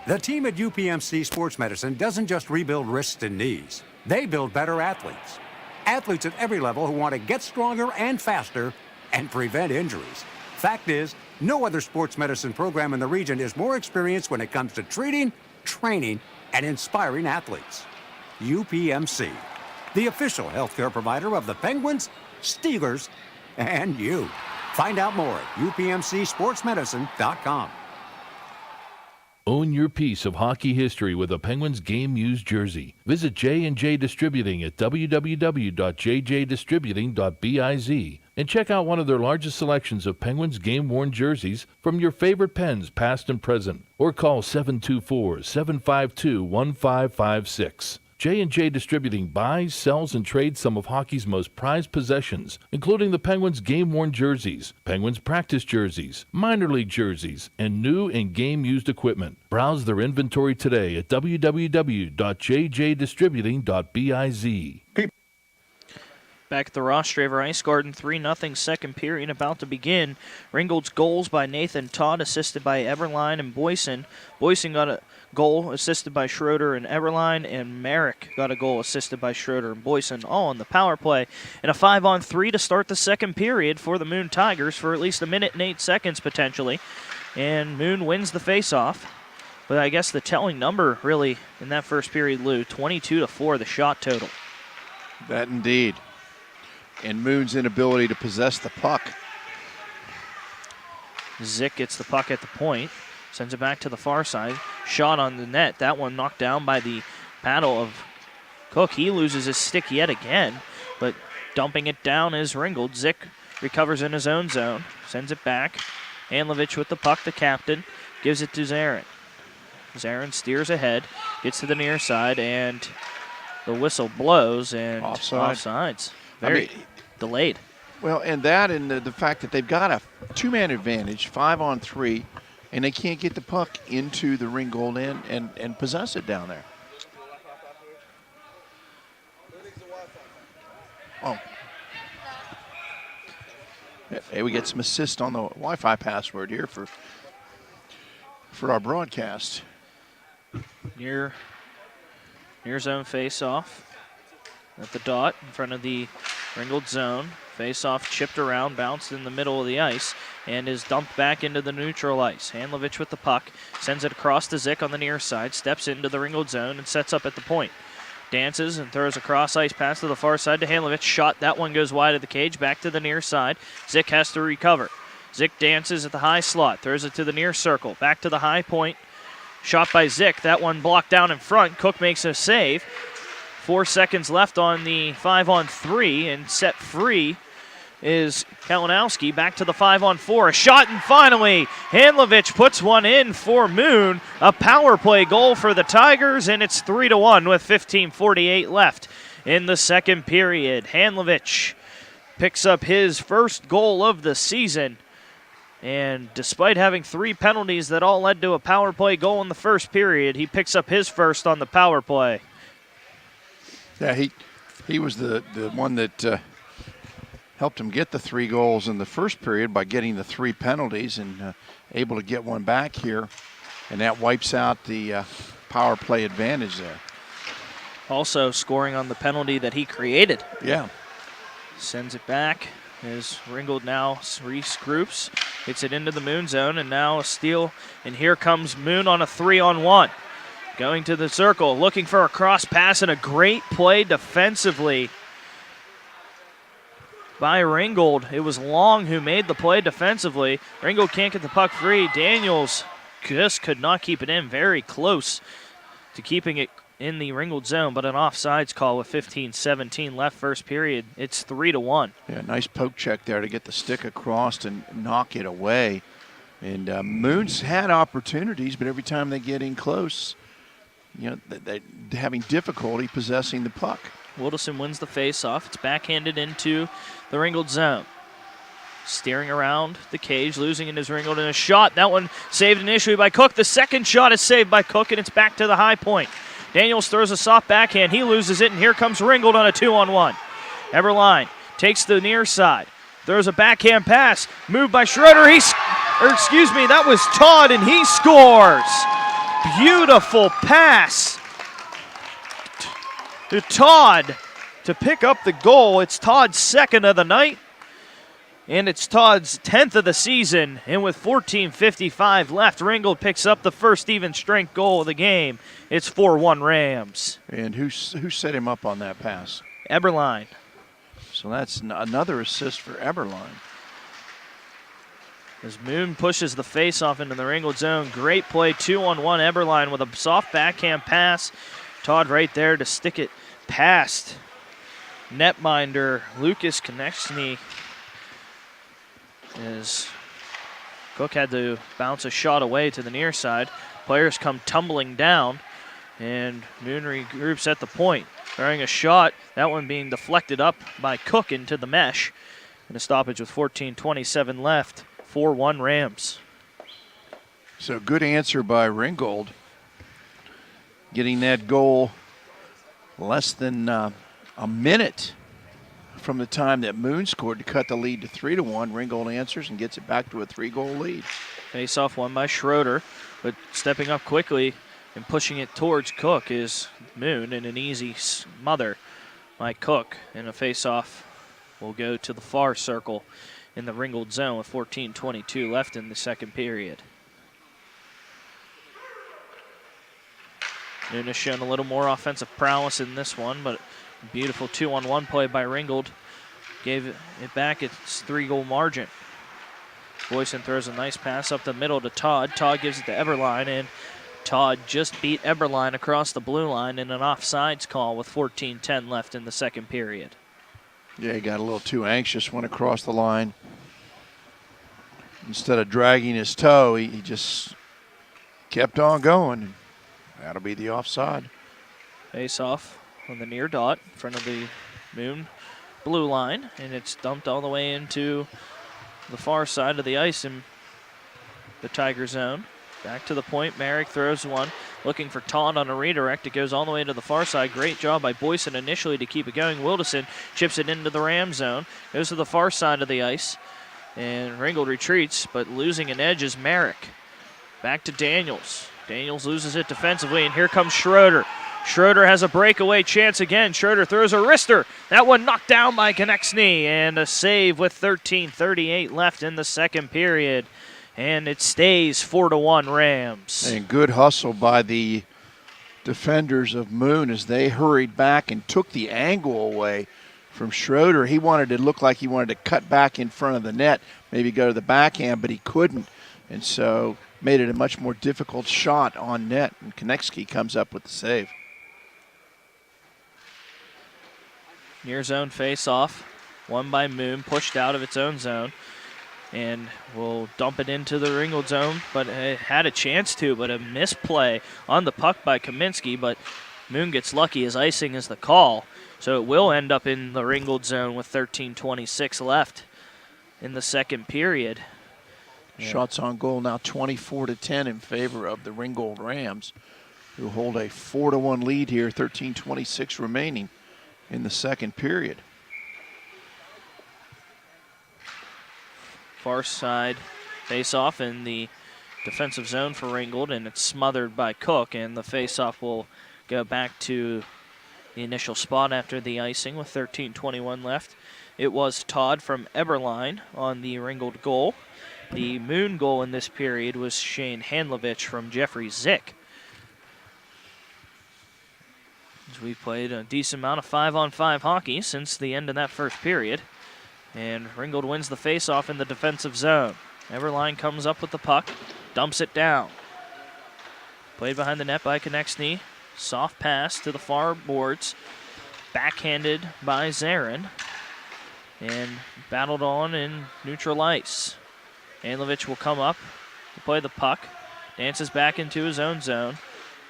The team at UPMC Sports Medicine doesn't just rebuild wrists and knees. They build better athletes. Athletes at every level who want to get stronger and faster and prevent injuries. Fact is, no other sports medicine program in the region is more experienced when it comes to treating, training, and inspiring athletes. UPMC, the official healthcare provider of the Penguins, Steelers, and you. Find out more at upmcsportsmedicine.com. Own your piece of hockey history with a Penguins game-used jersey. Visit J&J Distributing at www.jjdistributing.biz and check out one of their largest selections of Penguins game-worn jerseys from your favorite Pens past and present, or call 724-752-1556. J&J Distributing buys, sells, and trades some of hockey's most prized possessions, including the Penguins game-worn jerseys, Penguins practice jerseys, minor league jerseys, and new and game-used equipment. Browse their inventory today at www.jjdistributing.biz. Back at the Rostraver Ice Garden, 3-0 second period about to begin. Ringgold's goals by Nathan Todd, assisted by Eberline and Boyson. Boyson got a goal assisted by Schroeder and Eberline, and Merrick got a goal assisted by Schroeder and Boyson, all on the power play. And a 5-on-3 to start the second period for the Moon Tigers for at least a minute and 8 seconds potentially. And Moon wins the faceoff. But I guess the telling number really in that first period, Lou, 22-4 the shot total. That indeed. And Moon's inability to possess the puck. Zick gets the puck at the point, sends it back to the far side. Shot on the net. That one knocked down by the paddle of Cook. He loses his stick yet again, but dumping it down is Ringgold. Zick recovers in his own zone, sends it back. Hanlovich with the puck, the captain, gives it to Zarin. Zarin steers ahead, gets to the near side, and the whistle blows, and offsides. Very delayed. Well, and that and the fact that they've got a two-man advantage, 5-on-3, and they can't get the puck into the Ringgold end and possess it down there. Oh. Hey, we get some assist on the Wi-Fi password here for our broadcast. Near zone face-off at the dot in front of the Ringgold zone. Face-off chipped around, bounced in the middle of the ice, and is dumped back into the neutral ice. Hanlovich with the puck, sends it across to Zick on the near side, steps into the Ringgold zone and sets up at the point. Dances and throws a cross-ice pass to the far side to Hanlovich. Shot, that one goes wide of the cage, back to the near side. Zick has to recover. Zick dances at the high slot, throws it to the near circle, back to the high point. Shot by Zick, that one blocked down in front. Cook makes a save. 4 seconds left on the 5-on-3, and set free is Kalinowski. Back to the 5-on-4. A shot, and finally, Hanlovich puts one in for Moon. A power play goal for the Tigers, and it's 3-1 with 15:48 left in the second period. Hanlovich picks up his first goal of the season. And despite having 3 penalties that all led to a power play goal in the first period, he picks up his first on the power play. Yeah, he was the one that helped him get the 3 goals in the first period by getting the 3 penalties and able to get one back here. And that wipes out the power play advantage there. Also scoring on the penalty that he created. Yeah. Sends it back as Ringgold now regroups, hits it into the Moon zone, and now a steal. And here comes Moon on a 3-on-1. Going to the circle, looking for a cross pass, and a great play defensively by Ringgold. It was Long who made the play defensively. Ringgold can't get the puck free. Daniels just could not keep it in. Very close to keeping it in the Ringgold zone, but an offsides call with 15:17 left first period. It's 3-1. Yeah, nice poke check there to get the stick across and knock it away. And Moon's had opportunities, but every time they get in close, you know, they're having difficulty possessing the puck. Wilderson wins the faceoff. It's backhanded into the Ringgold zone. Steering around the cage, losing in his Ringgold, and a shot. That one saved initially by Cook. The second shot is saved by Cook, and it's back to the high point. Daniels throws a soft backhand. He loses it, and here comes Ringgold on a 2-on-1. Eberline takes the near side. Throws a backhand pass. Moved by Schroeder. That was Todd, and he scores. Beautiful pass to Todd to pick up the goal. It's Todd's second of the night, and it's Todd's 10th of the season. And with 14:55 left, Ringgold picks up the first even strength goal of the game. It's 4-1 Rams. And who set him up on that pass? Eberline. So that's another assist for Eberline. As Moon pushes the face-off into the Ringgold zone. Great play, 2-on-1 Eberline with a soft backhand pass. Todd right there to stick it past netminder Lucas Konechny. as Cook had to bounce a shot away to the near side. Players come tumbling down, and Moon regroups at the point. Throwing a shot, that one being deflected up by Cook into the mesh. And a stoppage with 14:27 left. 4-1 Rams. So good answer by Ringgold. Getting that goal less than a minute from the time that Moon scored to cut the lead to 3-1. Ringgold answers and gets it back to a 3-goal lead. Face-off won by Schroeder, but stepping up quickly and pushing it towards Cook is Moon, and an easy smother by Cook. And a face-off will go to the far circle in the Ringgold zone with 14:22 left in the second period. Moon has shown a little more offensive prowess in this one, but beautiful 2-on-1 play by Ringgold gave it back its 3-goal margin. Boyson throws a nice pass up the middle to Todd. Todd gives it to Eberline, and Todd just beat Eberline across the blue line in an offsides call with 14:10 left in the second period. Yeah, he got a little too anxious, went across the line. Instead of dragging his toe, he just kept on going. That'll be the offside. Face off on the near dot in front of the Moon blue line, and it's dumped all the way into the far side of the ice in the Tiger zone. Back to the point, Merrick throws one, looking for Todd on a redirect. It goes all the way to the far side. Great job by Boyson initially to keep it going. Wilderson chips it into the Ram zone, goes to the far side of the ice, and Ringgold retreats, but losing an edge is Merrick. Back to Daniels. Daniels loses it defensively, and here comes Schroeder. Schroeder has a breakaway chance again. Schroeder throws a wrister. That one knocked down by Konechny, and a save with 13:38 left in the second period. And it stays 4-1 Rams. And good hustle by the defenders of Moon as they hurried back and took the angle away from Schroeder. He wanted to look like he wanted to cut back in front of the net, maybe go to the backhand, but he couldn't. And so made it a much more difficult shot on net. And Konechny comes up with the save. Near zone face-off, won by Moon, pushed out of its own zone. And will dump it into the Ringgold zone, but it had a chance to, but a misplay on the puck by Kaminsky, but Moon gets lucky as icing is the call. So it will end up in the Ringgold zone with 13:26 left in the second period. Yeah. Shots on goal now 24-10 in favor of the Ringgold Rams, who hold a 4-1 lead here, 13:26 remaining in the second period. Far side face-off in the defensive zone for Ringgold, and it's smothered by Cook, and the face-off will go back to the initial spot after the icing with 13:21 left. It was Todd from Eberline on the Ringgold goal. The Moon goal in this period was Shane Handlovich from Jeffrey Zick. As we played a decent amount of 5-on-5 hockey since the end of that first period. And Ringgold wins the face-off in the defensive zone. Eberline comes up with the puck, dumps it down. Played behind the net by Konechny. Soft pass to the far boards. Backhanded by Zarin. And battled on in neutral ice. Handlovich will come up to play the puck. Dances back into his own zone.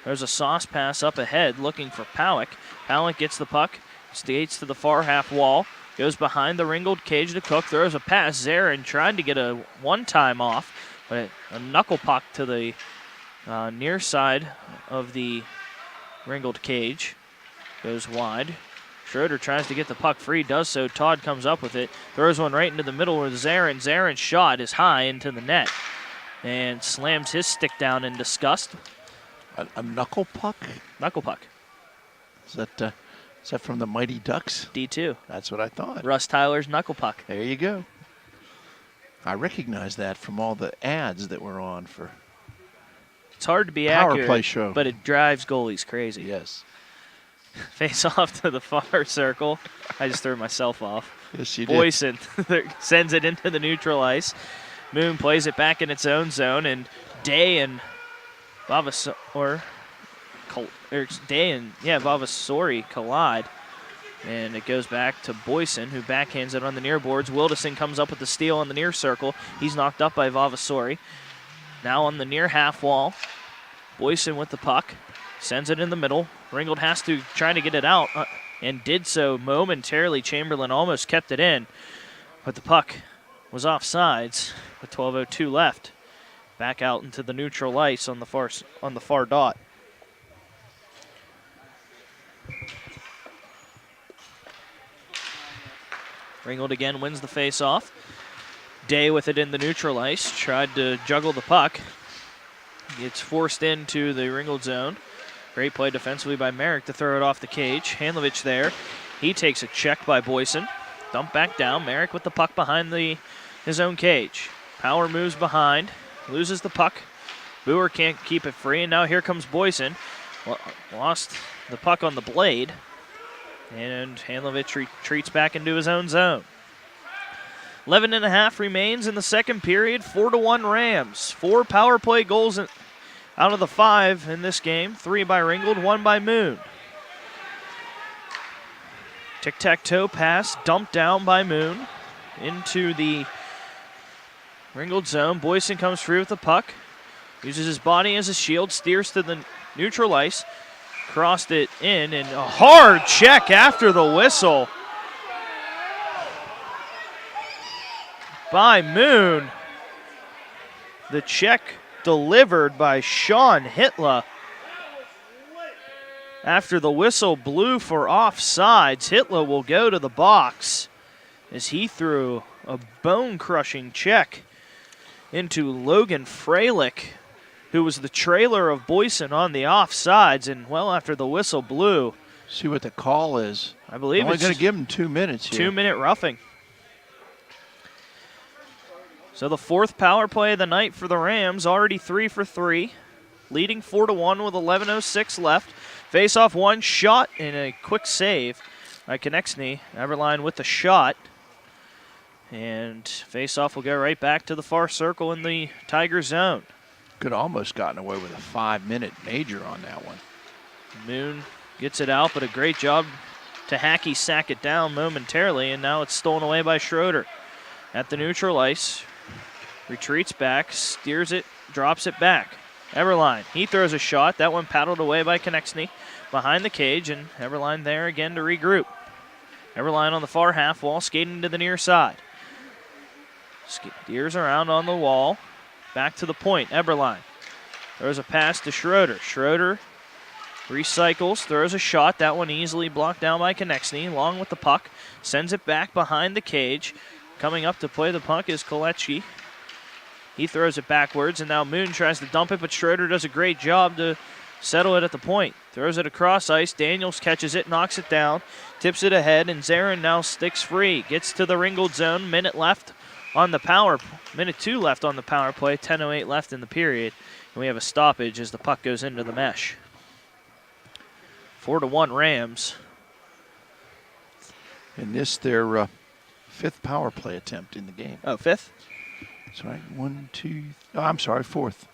There's a sauce pass up ahead looking for Powek. Powek gets the puck, skates to the far half wall. Goes behind the Ringgold cage to Cook, throws a pass. Zarin trying to get a one-time off, but a knuckle puck to the near side of the Ringgold cage. Goes wide. Schroeder tries to get the puck free, does so. Todd comes up with it, throws one right into the middle with Zarin. Zarin's shot is high into the net and slams his stick down in disgust. A knuckle puck? Knuckle puck. Is that from the Mighty Ducks? D2. That's what I thought. Russ Tyler's knuckle puck. There you go. I recognize that from all the ads that were on for It's hard to be Power accurate, play show. but it drives goalies crazy. Yes. Face off to the far circle. I just threw myself off. Yes, you did. Boyson sends it into the neutral ice. Moon plays it back in its own zone, and Day and Vavasori collide. And it goes back to Boyson, who backhands it on the near boards. Wilderson comes up with the steal on the near circle. He's knocked up by Vavasori. Now on the near half wall, Boyson with the puck. Sends it in the middle. Ringgold has to try to get it out, and did so momentarily. Chamberlain almost kept it in, but the puck was offsides with 12:02 left. Back out into the neutral ice on the far dot. Ringgold again wins the face-off. Day with it in the neutral ice. Tried to juggle the puck. Gets forced into the Ringgold zone. Great play defensively by Merrick to throw it off the cage. Handlovich there. He takes a check by Boyson. Dump back down. Merrick with the puck behind his own cage. Power moves behind. Loses the puck. Boer can't keep it free, and now here comes Boyson. Lost the puck on the blade. And Handlovich retreats back into his own zone. 11.5 remains in the second period. 4-1 Rams. 4 power play goals out of the 5 in this game. 3 by Ringgold, 1 by Moon. Tic-tac-toe pass dumped down by Moon into the Ringgold zone. Boyson comes free with the puck. Uses his body as a shield. Steers to the neutral ice. Crossed it in, and a hard check after the whistle by Moon. The check delivered by Sean Hitler. After the whistle blew for offsides, Hitler will go to the box as he threw a bone-crushing check into Logan Freilich, who was the trailer of Boyson on the offsides, and well after the whistle blew. See what the call is. I believe only it's going to give him 2 minutes here. 2-minute roughing. So the 4th power play of the night for the Rams, already 3 for 3, leading 4-1 with 11:06 left. Face-off one, shot, and a quick save by Konechny. Eberline with the shot. And face-off will go right back to the far circle in the Tiger zone. Could almost gotten away with a 5-minute major on that one. Moon gets it out, but a great job to hacky sack it down momentarily, and now it's stolen away by Schroeder. At the neutral ice, retreats back, steers it, drops it back. Eberline, he throws a shot. That one paddled away by Konechny behind the cage, and Eberline there again to regroup. Eberline on the far half wall, skating to the near side. Steers around on the wall. Back to the point, Eberline. Throws a pass to Schroeder. Schroeder recycles, throws a shot. That one easily blocked down by Konechny, along with the puck. Sends it back behind the cage. Coming up to play the puck is Kolecki. He throws it backwards, and now Moon tries to dump it, but Schroeder does a great job to settle it at the point. Throws it across ice. Daniels catches it, knocks it down, tips it ahead, and Zarin now sticks free. Gets to the Ringgold zone. Minute 2 left on the power play. 10:08 left in the period. And we have a stoppage as the puck goes into the mesh. 4-1 Rams. And this their 5th power play attempt in the game. Oh, 5th? That's right. 1, 2. Oh, I'm sorry, 4th.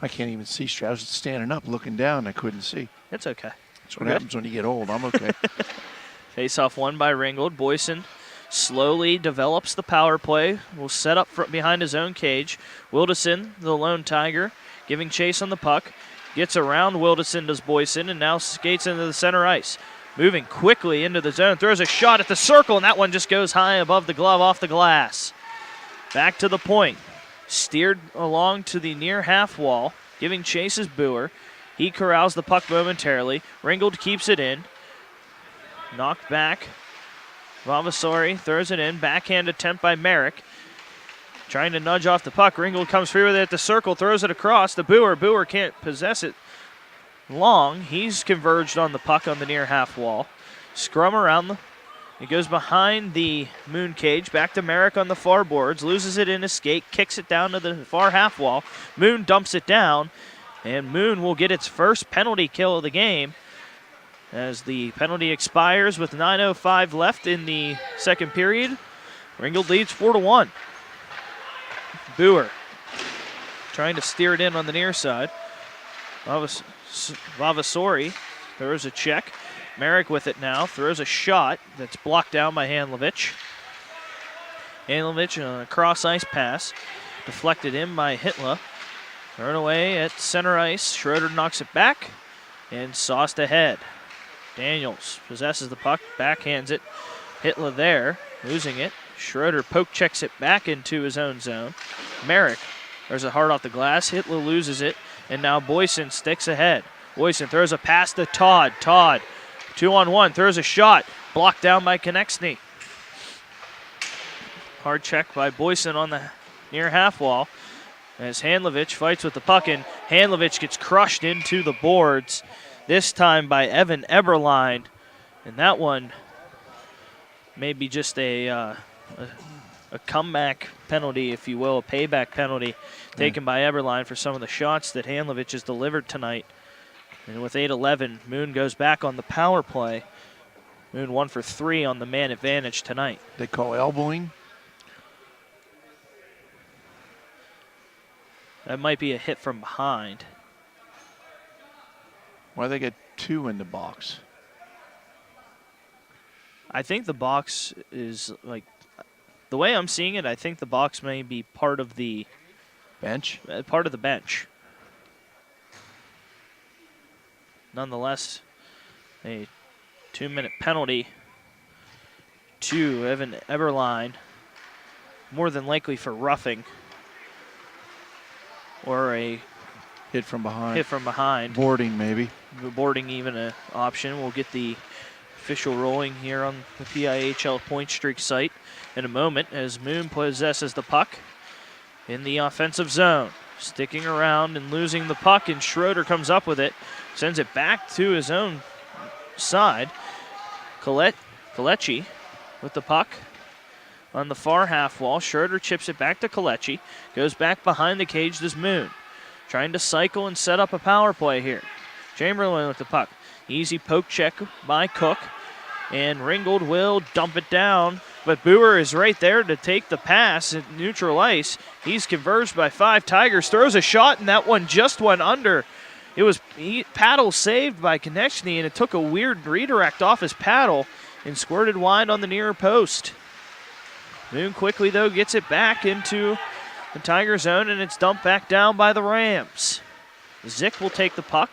I can't even see straight. I was standing up, looking down. I couldn't see. It's okay. That's what happens when you get old. I'm okay. Face-off won by Ringgold. Boyson slowly develops the power play. Will set up behind his own cage. Wilderson, the lone Tiger, giving chase on the puck. Gets around Wilderson, does Boyson, and now skates into the center ice. Moving quickly into the zone. Throws a shot at the circle, and that one just goes high above the glove off the glass. Back to the point. Steered along to the near half wall. Giving chase is Boer. He corrals the puck momentarily. Ringgold keeps it in. Knocked back. Vavasori throws it in. Backhand attempt by Merrick. Trying to nudge off the puck. Ringgold comes free with it at the circle. Throws it across to Boer. Boer can't possess it long. He's converged on the puck on the near half wall. Scrum around. It goes behind the Moon cage. Back to Merrick on the far boards. Loses it in his skate. Kicks it down to the far half wall. Moon dumps it down. And Moon will get its first penalty kill of the game as the penalty expires with 9:05 left in the second period. Ringgold leads 4-1. Boer trying to steer it in on the near side. Vavasori, there's a check. Merrick with it now, throws a shot that's blocked down by Handlovich. Handlovich on a cross ice pass, deflected in by Hitler. Thrown away at center ice. Schroeder knocks it back and sauced ahead. Daniels possesses the puck, backhands it. Hitler there, losing it. Schroeder poke checks it back into his own zone. Merrick, there's a hard off the glass. Hitler loses it, and now Boyson sticks ahead. Boyson throws a pass to Todd. Todd, 2-on-1, throws a shot, blocked down by Konechny. Hard check by Boyson on the near half wall as Handlovich fights with the puck, and Handlovich gets crushed into the boards, this time by Evan Eberline. And that one may be just a comeback penalty, if you will, a payback penalty taken by Eberline for some of the shots that Handlovich has delivered tonight. And with 8-11, Moon goes back on the power play. Moon 1 for 3 on the man advantage tonight. They call elbowing. That might be a hit from behind. Why they get 2 in the box? I think the box is like, the way I'm seeing it, I think the box may be part of the bench. Nonetheless, a 2-minute penalty to Evan Eberline, more than likely for roughing or a hit from behind. Boarding, maybe. Boarding, even an option. We'll get the official rolling here on the PIHL Point Streak site in a moment as Moon possesses the puck in the offensive zone. Sticking around and losing the puck, and Schroeder comes up with it, sends it back to his own side. Kalechi with the puck on the far half wall. Schroeder chips it back to Kalechi, goes back behind the cage to Moon, trying to cycle and set up a power play here. Chamberlain with the puck. Easy poke check by Cook, and Ringgold will dump it down, but Boer is right there to take the pass at neutral ice. He's converged by 5 Tigers, throws a shot, and that one just went under. It was paddle saved by Konechny, and it took a weird redirect off his paddle and squirted wide on the near post. Moon quickly, though, gets it back into the Tiger zone, and it's dumped back down by the Rams. Zick will take the puck,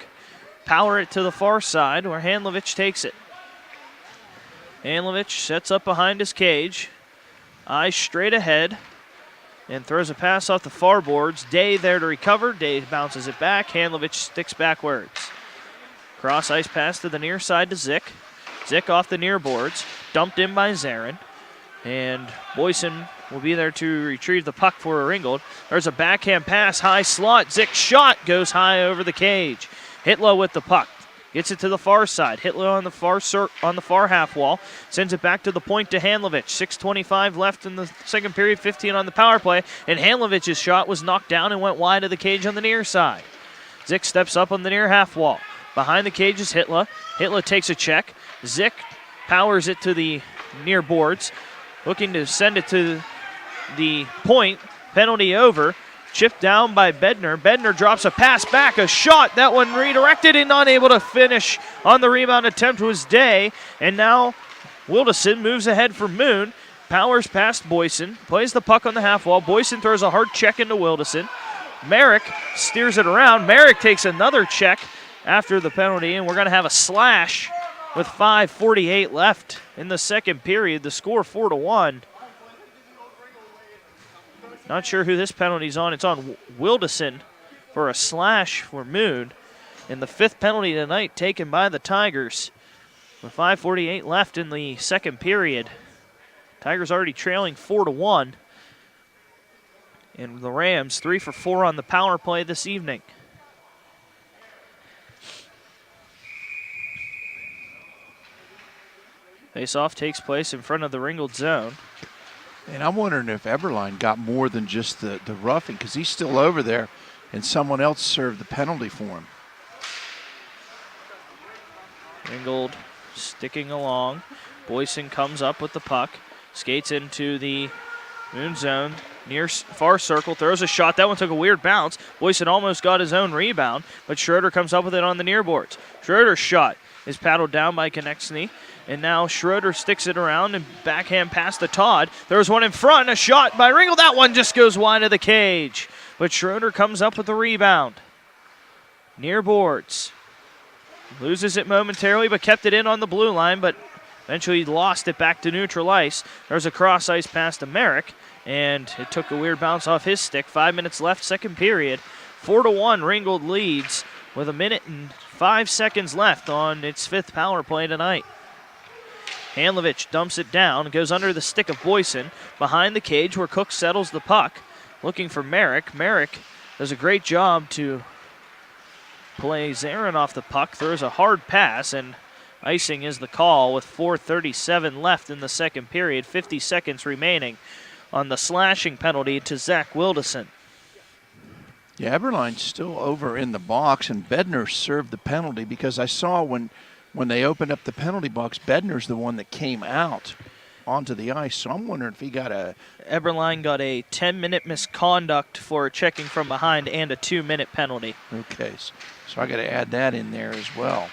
power it to the far side where Handlovich takes it. Handlovich sets up behind his cage, eyes straight ahead, and throws a pass off the far boards. Day there to recover. Day bounces it back. Handlovich sticks backwards. Cross ice pass to the near side to Zick. Zick off the near boards, dumped in by Zarin. And Boyson will be there to retrieve the puck for Ringgold. There's a backhand pass, high slot. Zick's shot goes high over the cage. Hitler with the puck. Gets it to the far side. Hitler on the far half wall. Sends it back to the point to Handlovich. 6:25 left in the second period, 15 on the power play. And Handlovich's shot was knocked down and went wide of the cage on the near side. Zick steps up on the near half wall. Behind the cage is Hitler. Hitler takes a check. Zick powers it to the near boards. Looking to send it to the point. Penalty over. Chipped down by Bednar. Bednar drops a pass back, a shot. That one redirected and unable to finish on the rebound attempt was Day. And now Wilderson moves ahead for Moon. Powers past Boyson. Plays the puck on the half wall. Boyson throws a hard check into Wilderson. Merrick steers it around. Merrick takes another check after the penalty, and we're going to have a slash with 5:48 left in the second period. The score 4-1. Not sure who this penalty's on. It's on Wilderson for a slash for Moon. And the 5th penalty tonight taken by the Tigers. With 5:48 left in the second period. Tigers already trailing 4-1. And the Rams 3 for 4 on the power play this evening. Face-off takes place in front of the Ringgold zone. And I'm wondering if Eberline got more than just the roughing, because he's still over there and someone else served the penalty for him. Ringgold sticking along. Boyson comes up with the puck, skates into the Moon zone, near far circle, throws a shot. That one took a weird bounce. Boyson almost got his own rebound, but Schroeder comes up with it on the near boards. Schroeder's shot is paddled down by Konechny, and now Schroeder sticks it around and backhand pass to Todd. There's one in front, a shot by Ringgold. That one just goes wide of the cage, but Schroeder comes up with the rebound. Near boards. Loses it momentarily, but kept it in on the blue line, but eventually lost it back to neutral ice. There's a cross ice pass to Merrick, and it took a weird bounce off his stick. 5 minutes left, second period. 4-1, Ringgold leads with 1 minute and 5 seconds left on its fifth power play tonight. Handlovich dumps it down, goes under the stick of Boyson, behind the cage where Cook settles the puck, looking for Merrick. Merrick does a great job to play Zarin off the puck, throws a hard pass, and icing is the call with 4:37 left in the second period, 50 seconds remaining on the slashing penalty to Zach Wilderson. Yeah, Eberline's still over in the box, and Bednar served the penalty because I saw when they opened up the penalty box, Bednar's the one that came out onto the ice. So I'm wondering if he got a... Eberline got a 10-minute misconduct for checking from behind and a 2-minute penalty. Okay, so I got to add that in there as well.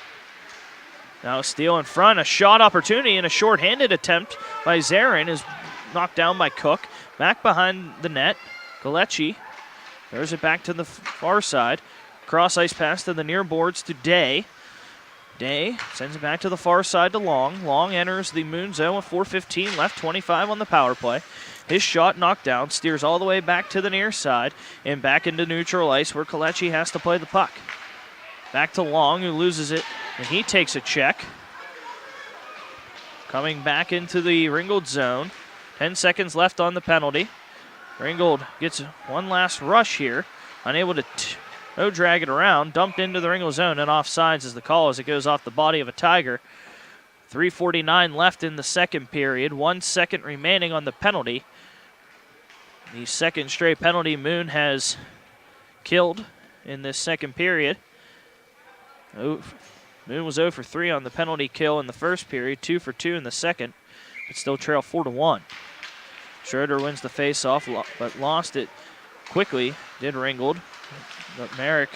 Now Steele in front, a shot opportunity and a shorthanded attempt by Zarin is knocked down by Cook. Back behind the net, Galecki throws it back to the far side. Cross ice pass to the near boards to Day. Day sends it back to the far side to Long. Long enters the Moon zone with 4:15 left, 25 on the power play. His shot knocked down, steers all the way back to the near side and back into neutral ice where Galecki has to play the puck. Back to Long, who loses it, and he takes a check. Coming back into the Ringgold zone. 10 seconds left on the penalty. Ringgold gets one last rush here. Unable to drag it around. Dumped into the Ringgold zone, and offsides is the call as it goes off the body of a Tiger. 3:49 left in the second period. 1 second remaining on the penalty. The second straight penalty Moon has killed in this second period. Moon was 0 for 3 on the penalty kill in the first period, 2 for 2 in the second, but still trail 4-1. Schroeder wins the face-off, but lost it quickly, did Ringgold. But Merrick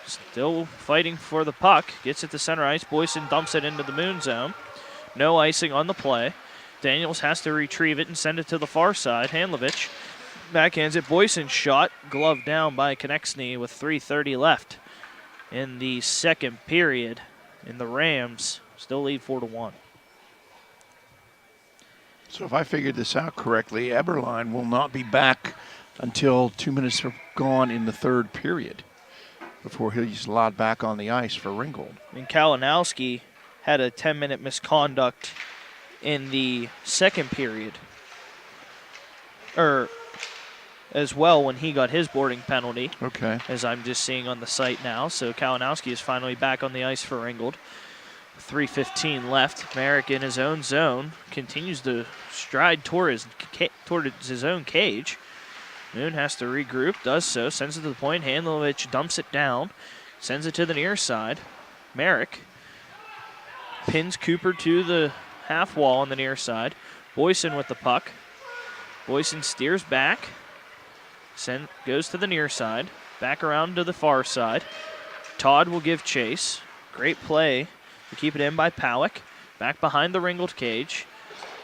still fighting for the puck, gets it to center ice. Boyson dumps it into the Moon zone. No icing on the play. Daniels has to retrieve it and send it to the far side. Handlovich backhands it. Boyson's shot, gloved down by Konechny with 3:30 left in the second period, and the Rams still lead 4-1. So if I figured this out correctly, Eberline will not be back until 2 minutes are gone in the third period before he's allowed back on the ice for Ringgold. And Kalinowski had a 10-minute misconduct in the second period, as well when he got his boarding penalty. Okay. As I'm just seeing on the site now. So Kalinowski is finally back on the ice for Ringgold. 3:15 left. Merrick in his own zone continues to stride towards his own cage. Moon has to regroup, does so, sends it to the point. Handlovich dumps it down, sends it to the near side. Merrick pins Cooper to the half wall on the near side. Boyson with the puck. Boyson steers back. Goes to the near side, back around to the far side. Todd will give chase. Great play to keep it in by Powek. Back behind the Ringgold cage.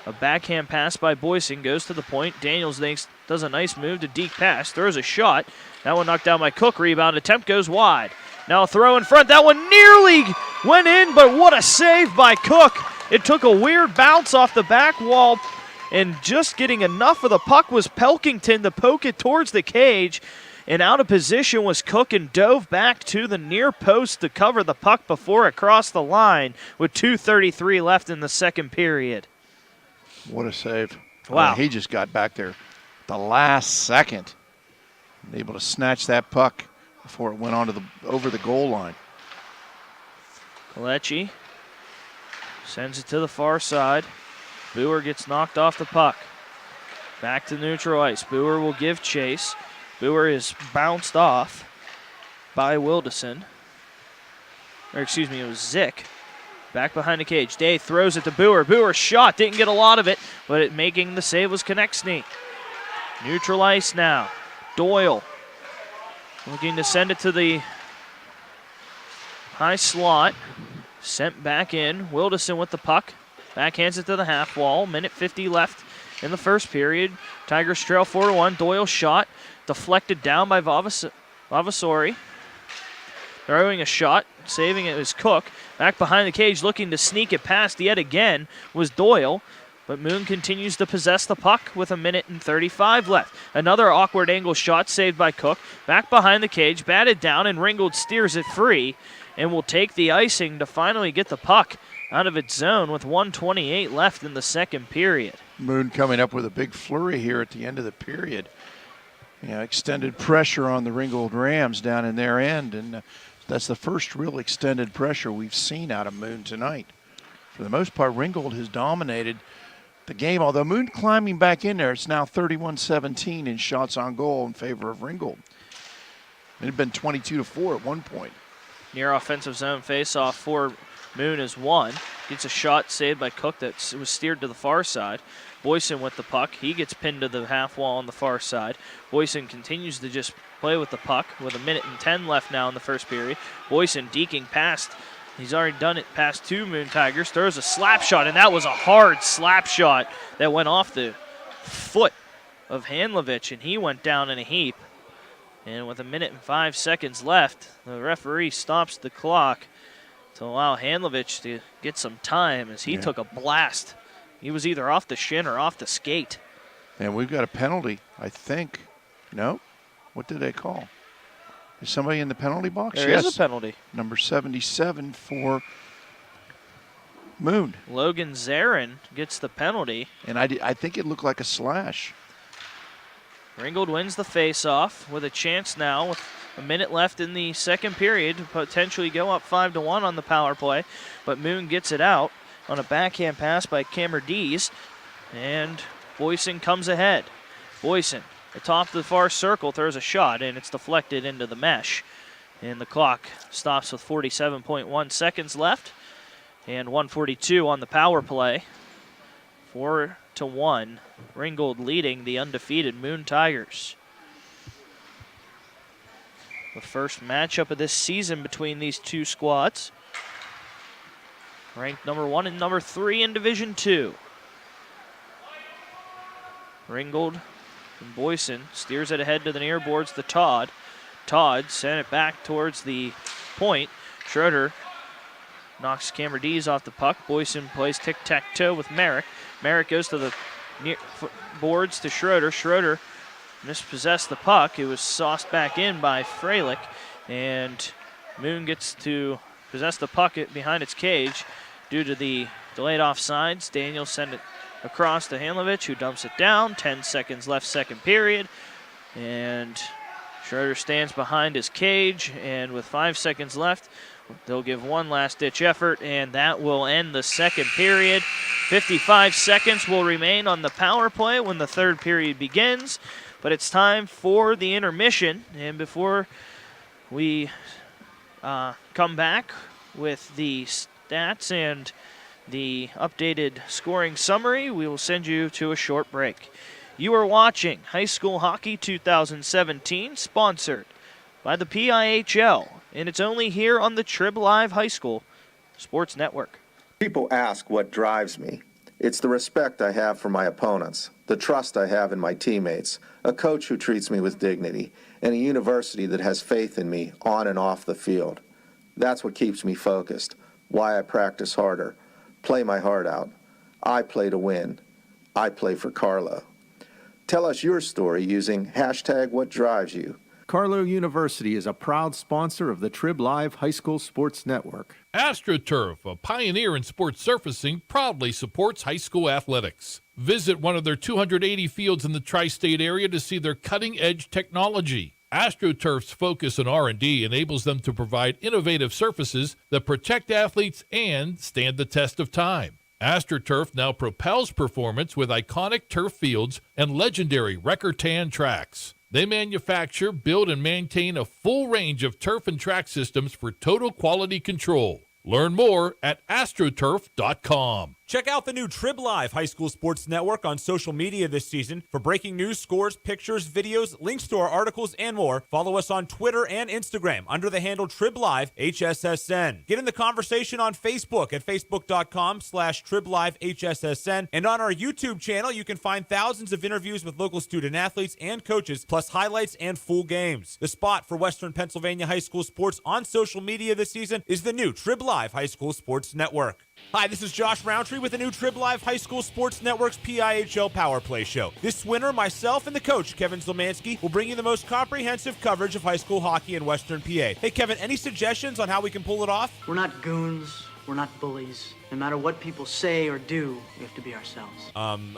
A backhand pass by Boyson goes to the point. Daniels does a nice move to deke pass, throws a shot. That one knocked down by Cook. Rebound attempt goes wide. Now a throw in front. That one nearly went in, but what a save by Cook. It took a weird bounce off the back wall, and just getting enough of the puck was Pelkington to poke it towards the cage. And out of position was Cook and dove back to the near post to cover the puck before it crossed the line with 2:33 left in the second period. What a save. Wow. He just got back there the last second, able to snatch that puck before it went over the goal line. Galecki sends it to the far side. Boer gets knocked off the puck. Back to neutral ice. Boer will give chase. Boer is bounced off by Wilderson. Or excuse me, it was Zick. Back behind the cage. Day throws it to Boer. Boer's shot didn't get a lot of it, but making the save was Konechny. Neutral ice now. Doyle looking to send it to the high slot. Sent back in. Wilderson with the puck. Backhands it to the half wall. Minute 50 left in the first period. Tigers trail 4-1. Doyle shot. Deflected down by Vavasori. Throwing a shot. Saving it was Cook. Back behind the cage looking to sneak it past yet again was Doyle. But Moon continues to possess the puck with 1:35 left. Another awkward angle shot saved by Cook. Back behind the cage, batted down, and Ringgold steers it free and will take the icing to finally get the puck out of its zone with 1:28 left in the second period. Moon coming up with a big flurry here at the end of the period. Extended pressure on the Ringgold Rams down in their end, and that's the first real extended pressure we've seen out of Moon tonight. For the most part, Ringgold has dominated the game, although Moon climbing back in there. It's now 31-17 in shots on goal in favor of Ringgold. It had been 22-4 at one point. Near offensive zone faceoff for Moon is one. Gets a shot saved by Cook that was steered to the far side. Boyson with the puck. He gets pinned to the half wall on the far side. Boyson continues to just play with the puck with 1:10 left now in the first period. Boyson deking past. He's already done it past two Moon Tigers. Throws a slap shot, and that was a hard slap shot that went off the foot of Hanlovich, and he went down in a heap. And with 1:05 left, the referee stops the clock to allow Hanlovich to get some time as he took a blast. He was either off the shin or off the skate. And we've got a penalty, I think. No? What did they call? Is somebody in the penalty box? There is a penalty. Number 77 for Moon. Logan Zarin gets the penalty. And I think it looked like a slash. Ringgold wins the faceoff with a chance now with a minute left in the second period to potentially go up 5-1 on the power play. But Moon gets it out on a backhand pass by Cameron Dees. And Boyson comes ahead. Boyson, atop the far circle, throws a shot, and it's deflected into the mesh. And the clock stops with 47.1 seconds left, and 1:42 on the power play. 4-1, Ringgold leading the undefeated Moon Tigers. The first matchup of this season between these two squads. Ranked number 1 and number 3 in Division II. Ringgold and Boyson steers it ahead to the near boards to Todd. Todd sent it back towards the point. Schroeder knocks Cameron Dees off the puck. Boyson plays tic-tac-toe with Merrick. Merrick goes to the near boards to Schroeder. Schroeder mispossessed the puck. It was sauced back in by Freilich, and Moon gets to possess the puck behind its cage due to the delayed offsides. Daniels sent it across to Hanlovich, who dumps it down. 10 seconds left, second period. And Schroeder stands behind his cage, and with 5 seconds left, they'll give one last-ditch effort, and that will end the second period. 55 seconds will remain on the power play when the third period begins, but it's time for the intermission. And before we come back with the stats and the updated scoring summary, we will send you to a short break. You are watching High School Hockey 2017, sponsored by the PIHL, and it's only here on the Trib Live High School Sports Network. People ask what drives me. It's the respect I have for my opponents, the trust I have in my teammates, a coach who treats me with dignity, and a university that has faith in me on and off the field. That's what keeps me focused, why I practice harder, play my heart out. I play to win. I play for Carlo. Tell us your story using #WhatDriveYou. Carlo University is a proud sponsor of the Trib Live High School Sports Network. AstroTurf, a pioneer in sports surfacing, proudly supports high school athletics. Visit one of their 280 fields in the tri-state area to see their cutting-edge technology. AstroTurf's focus on R&D enables them to provide innovative surfaces that protect athletes and stand the test of time. AstroTurf now propels performance with iconic turf fields and legendary Recor-Tan tracks. They manufacture, build, and maintain a full range of turf and track systems for total quality control. Learn more at astroturf.com. Check out the new Trib Live High School Sports Network on social media this season for breaking news, scores, pictures, videos, links to our articles, and more. Follow us on Twitter and Instagram under the handle Trib Live HSSN. Get in the conversation on Facebook at facebook.com/TribLiveHSSN. And on our YouTube channel, you can find thousands of interviews with local student athletes and coaches, plus highlights and full games. The spot for Western Pennsylvania high school sports on social media this season is the new Trib Live High School Sports Network. Hi, this is Josh Roundtree with the new Trib Live High School Sports Network's PIHL Power Play Show. This winter, myself and the coach, Kevin Zlemansky, will bring you the most comprehensive coverage of high school hockey in Western PA. Hey, Kevin, any suggestions on how we can pull it off? We're not goons. We're not bullies. No matter what people say or do, we have to be ourselves.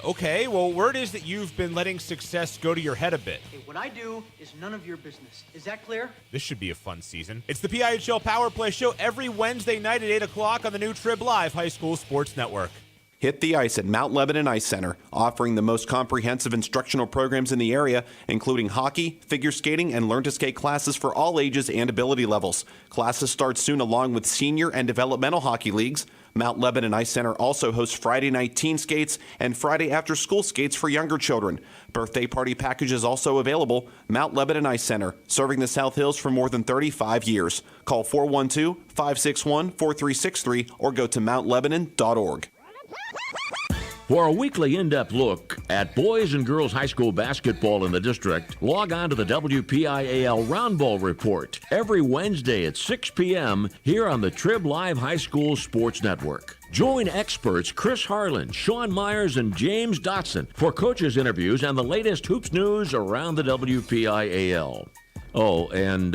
Okay. Well, word is that you've been letting success go to your head a bit. Hey, what I do is none of your business. Is that clear? This should be a fun season. It's the PIHL Power Play Show every Wednesday night at 8 o'clock on the new Trib Live High School Sports Network. Hit the ice at Mount Lebanon Ice Center, offering the most comprehensive instructional programs in the area, including hockey, figure skating, and learn-to-skate classes for all ages and ability levels. Classes start soon along with senior and developmental hockey leagues. Mount Lebanon Ice Center also hosts Friday night teen skates and Friday after-school skates for younger children. Birthday party packages also available. Mount Lebanon Ice Center, serving the South Hills for more than 35 years. Call 412-561-4363 or go to mountlebanon.org. For a weekly in-depth look at boys and girls high school basketball in the district, log on to the WPIAL Round Ball Report every Wednesday at 6 p.m. here on the Trib Live High School Sports Network. Join experts Chris Harlan, Sean Myers, and James Dotson for coaches' interviews and the latest hoops news around the WPIAL. Oh, and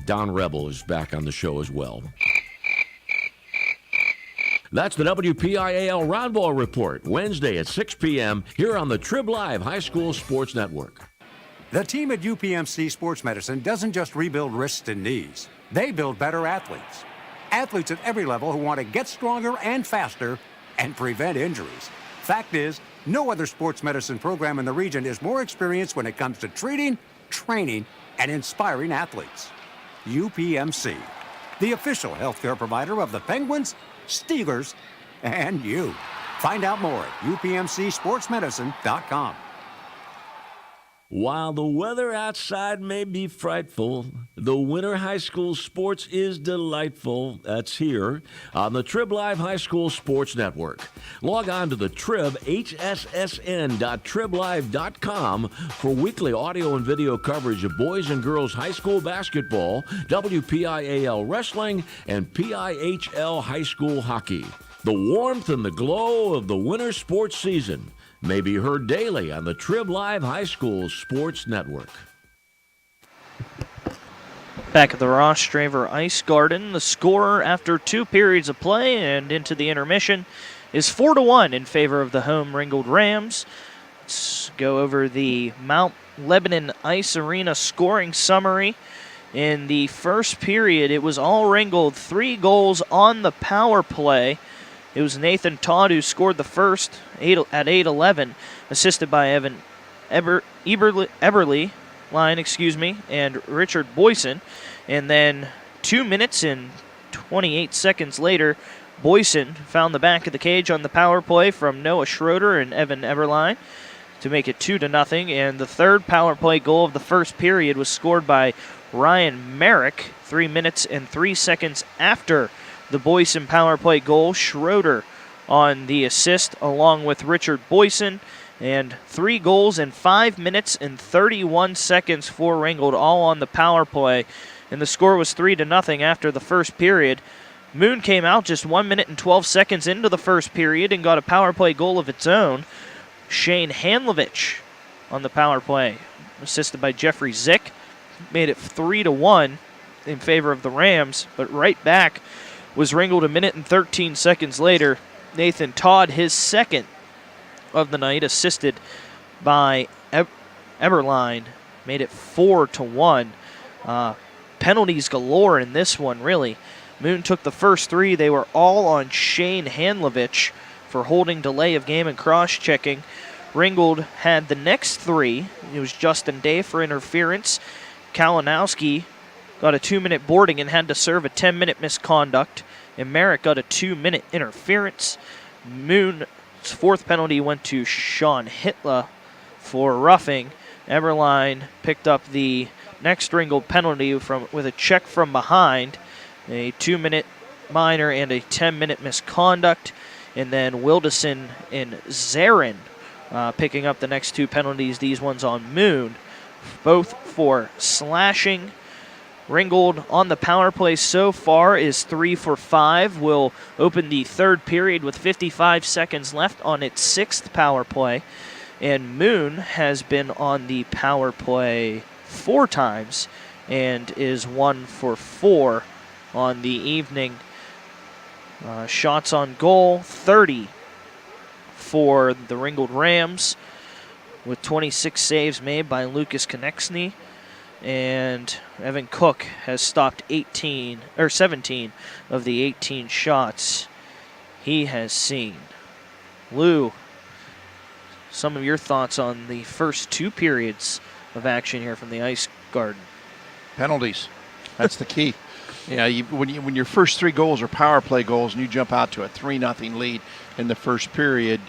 Don Rebel is back on the show as well. That's the WPIAL Roundball Report, Wednesday at 6 p.m. here on the Trib Live High School Sports Network. The team at UPMC Sports Medicine doesn't just rebuild wrists and knees. They build better athletes. Athletes at every level who want to get stronger and faster and prevent injuries. Fact is, no other sports medicine program in the region is more experienced when it comes to treating, training, and inspiring athletes. UPMC, the official healthcare provider of the Penguins, Steelers, and you. Find out more at upmcsportsmedicine.com. While the weather outside may be frightful, the winter high school sports is delightful. That's here on the Trib Live High School Sports Network. Log on to the Trib, hssn.triblive.com for weekly audio and video coverage of boys and girls high school basketball, WPIAL wrestling, and PIHL high school hockey. The warmth and the glow of the winter sports season may be heard daily on the Trib Live High School Sports Network. Back at the Ross Straver Ice Garden, the score after 2 periods of play and into the intermission is 4-1 in favor of the home Ringgold Rams. Let's go over the Mount Lebanon Ice Arena scoring summary. In the first period, it was all Ringgold, 3 goals on the power play. It was Nathan Todd who scored the first at 8-11, assisted by Evan Eberly, and Richard Boyson. And then 2 minutes and 28 seconds later, Boyson found the back of the cage on the power play from Noah Schroeder and Evan Eberline to make it 2-0. And the third power play goal of the first period was scored by Ryan Merrick 3 minutes and 3 seconds after the Boyson power play goal. Schroeder on the assist along with Richard Boyson, and 3 goals in 5 minutes and 31 seconds for Ringgold, all on the power play. And the score was 3-0 after the first period. Moon came out just 1 minute and 12 seconds into the first period and got a power play goal of its own. Shane Hanlovich on the power play, assisted by Jeffrey Zick, made it 3-1 in favor of the Rams. But right back was Ringgold a minute and 13 seconds later. Nathan Todd, his second of the night, assisted by Eberline, made it 4-1. Penalties galore in this one, really. Moon took the first 3. They were all on Shane Hanlovich for holding delay of game and cross-checking. Ringgold had the next 3. It was Justin Day for interference. Kalinowski got a 2-minute boarding and had to serve a 10-minute misconduct. And Merrick got a 2-minute interference. Moon's fourth penalty went to Sean Hitler for roughing. Eberline picked up the next Ringgold penalty with a check from behind, a 2-minute minor and a 10-minute misconduct. And then Wilderson and Zarin picking up the next 2 penalties, these ones on Moon, both for slashing. Ringgold on the power play so far is 3 for 5. Will open the third period with 55 seconds left on its 6th power play. And Moon has been on the power play 4 times and is 1 for 4 on the evening. Shots on goal, 30 for the Ringgold Rams, with 26 saves made by Lucas Konechny. And Evan Cook has stopped 17 of the 18 shots he has seen. Lou, some of your thoughts on the first 2 periods of action here from the Ice Garden? Penalties. That's the key. When your first 3 goals are power play goals and you jump out to a 3-0 lead in the first period,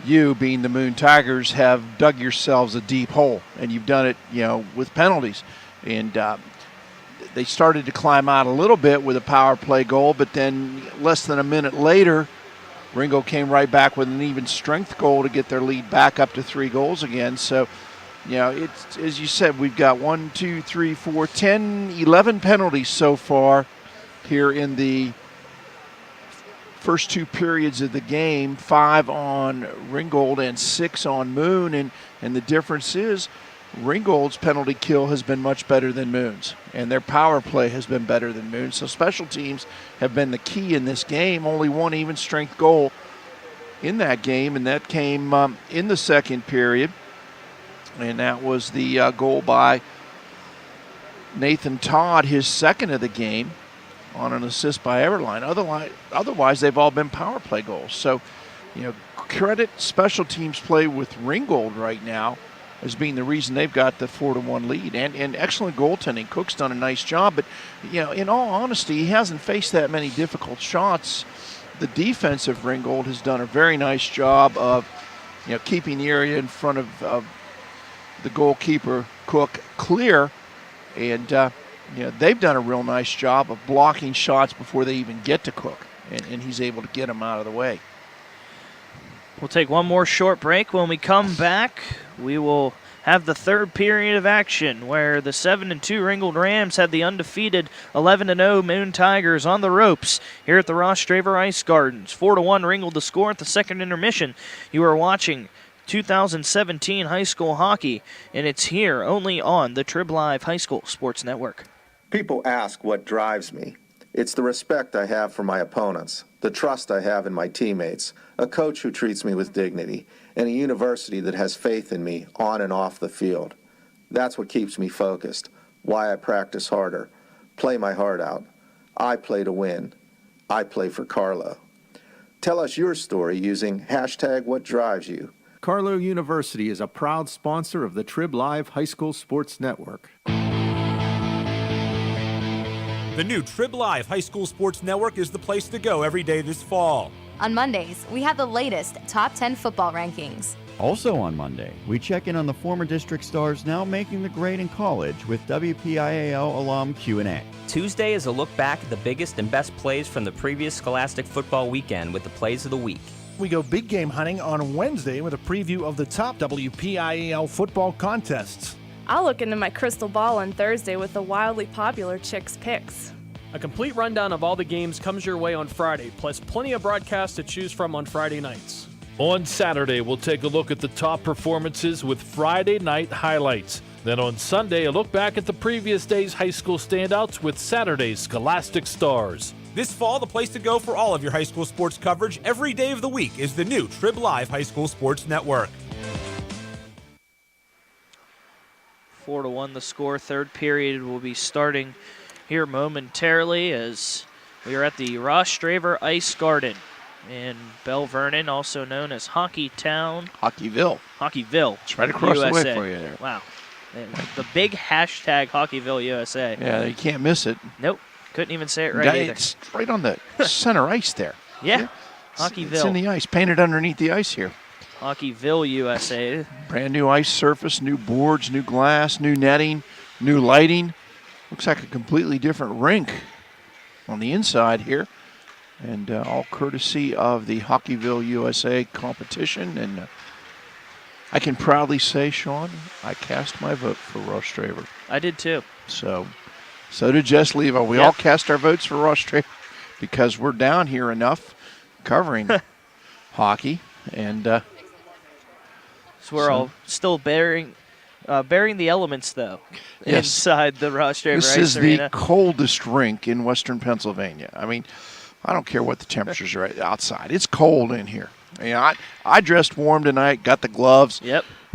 you, being the Moon Tigers, have dug yourselves a deep hole, and you've done it, with penalties. And they started to climb out a little bit with a power play goal, but then less than a minute later, Ringgold came right back with an even strength goal to get their lead back up to 3 goals again. So, it's, as you said, we've got 1, 2, 3, 4, 10, 11 penalties so far here in the first 2 periods of the game, 5 on Ringgold and 6 on Moon. And the difference is Ringgold's penalty kill has been much better than Moon's, and their power play has been better than Moon's. So special teams have been the key in this game. Only 1 even strength goal in that game, and that came in the second period. And that was the goal by Nathan Todd, his second of the game, on an assist by Eberline. Otherwise, they've all been power play goals. So, credit special teams play with Ringgold right now as being the reason they've got the 4-1 lead. And excellent goaltending. Cook's done a nice job. But, in all honesty, he hasn't faced that many difficult shots. The defense of Ringgold has done a very nice job of, keeping the area in front of the goalkeeper, Cook, clear. And, they've done a real nice job of blocking shots before they even get to Cook. And he's able to get them out of the way. We'll take one more short break. When we come back, we will have the third period of action where the 7-2 Ringgold Rams had the undefeated 11-0 Moon Tigers on the ropes here at the Ross Straver Ice Gardens. 4-1 Ringgold to score at the second intermission. You are watching 2017 high school hockey, and it's here only on the Trib Live High School Sports Network. People ask what drives me. It's the respect I have for my opponents, the trust I have in my teammates, a coach who treats me with dignity, and a university that has faith in me on and off the field. That's what keeps me focused, why I practice harder, play my heart out. I play to win. I play for Carlo. Tell us your story using #WhatDrivesYou. Carlo University is a proud sponsor of the Trib Live High School Sports Network. The new Trib Live High School Sports Network is the place to go every day this fall. On Mondays, we have the latest top 10 football rankings. Also on Monday, we check in on the former district stars now making the grade in college with WPIAL alum Q&A. Tuesday is a look back at the biggest and best plays from the previous Scholastic football weekend with the plays of the week. We go big game hunting on Wednesday with a preview of the top WPIAL football contests. I'll look into my crystal ball on Thursday with the wildly popular Chicks Picks. A complete rundown of all the games comes your way on Friday, plus plenty of broadcasts to choose from on Friday nights. On Saturday, we'll take a look at the top performances with Friday night highlights. Then on Sunday, a look back at the previous day's high school standouts with Saturday's Scholastic Stars. This fall, the place to go for all of your high school sports coverage every day of the week is the new Trib Live High School Sports Network. 4-1 the score. Third period will be starting here momentarily as we are at the Ross Straver Ice Garden in Belle Vernon, also known as Hockey Town. Hockeyville. It's right across USA. the way for you there. Wow. The big hashtag Hockeyville USA. Yeah, you can't miss it. Nope. Couldn't even say it right either. It's right on the center ice there. Yeah. Hockeyville. It's in the ice, painted underneath the ice here. Hockeyville, USA. Brand new ice surface, new boards, new glass, new netting, new lighting. Looks like a completely different rink on the inside here. And all courtesy of the Hockeyville, USA competition. And I can proudly say, Sean, I cast my vote for Ross Straver. I did too. So did Jess Leva. We all cast our votes for Ross Straver because we're down here enough covering hockey. And so we're all still bearing the elements, though, inside the Ross Straver Ice Arena. This is the coldest rink in Western Pennsylvania. I mean, I don't care what the temperatures are outside. It's cold in here. I dressed warm tonight, got the gloves,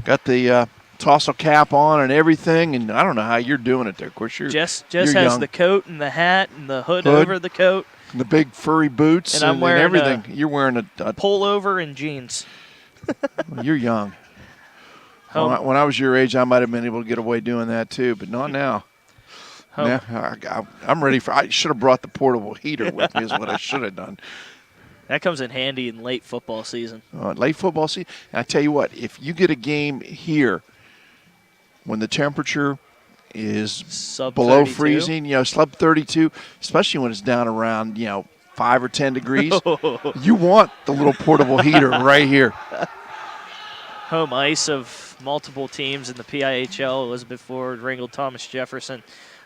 got the tassel cap on and everything, and I don't know how you're doing it there. Of course, Jess you're has young. the coat and the hat and the hood over the coat. The big furry boots and I'm wearing everything. You're wearing a pullover and jeans. You're young. When I was your age, I might have been able to get away doing that too, but not now. Now I'm ready for. I should have brought the portable heater with me. Is what I should have done. That comes in handy in late football season. Late football season. And I tell you what, if you get a game here when the temperature is sub below 32? freezing, sub 32, especially when it's down around 5 or 10 degrees, you want the little portable heater right here. Home ice of multiple teams in the PIHL, Elizabeth Ford, Ringgold, Thomas Jefferson.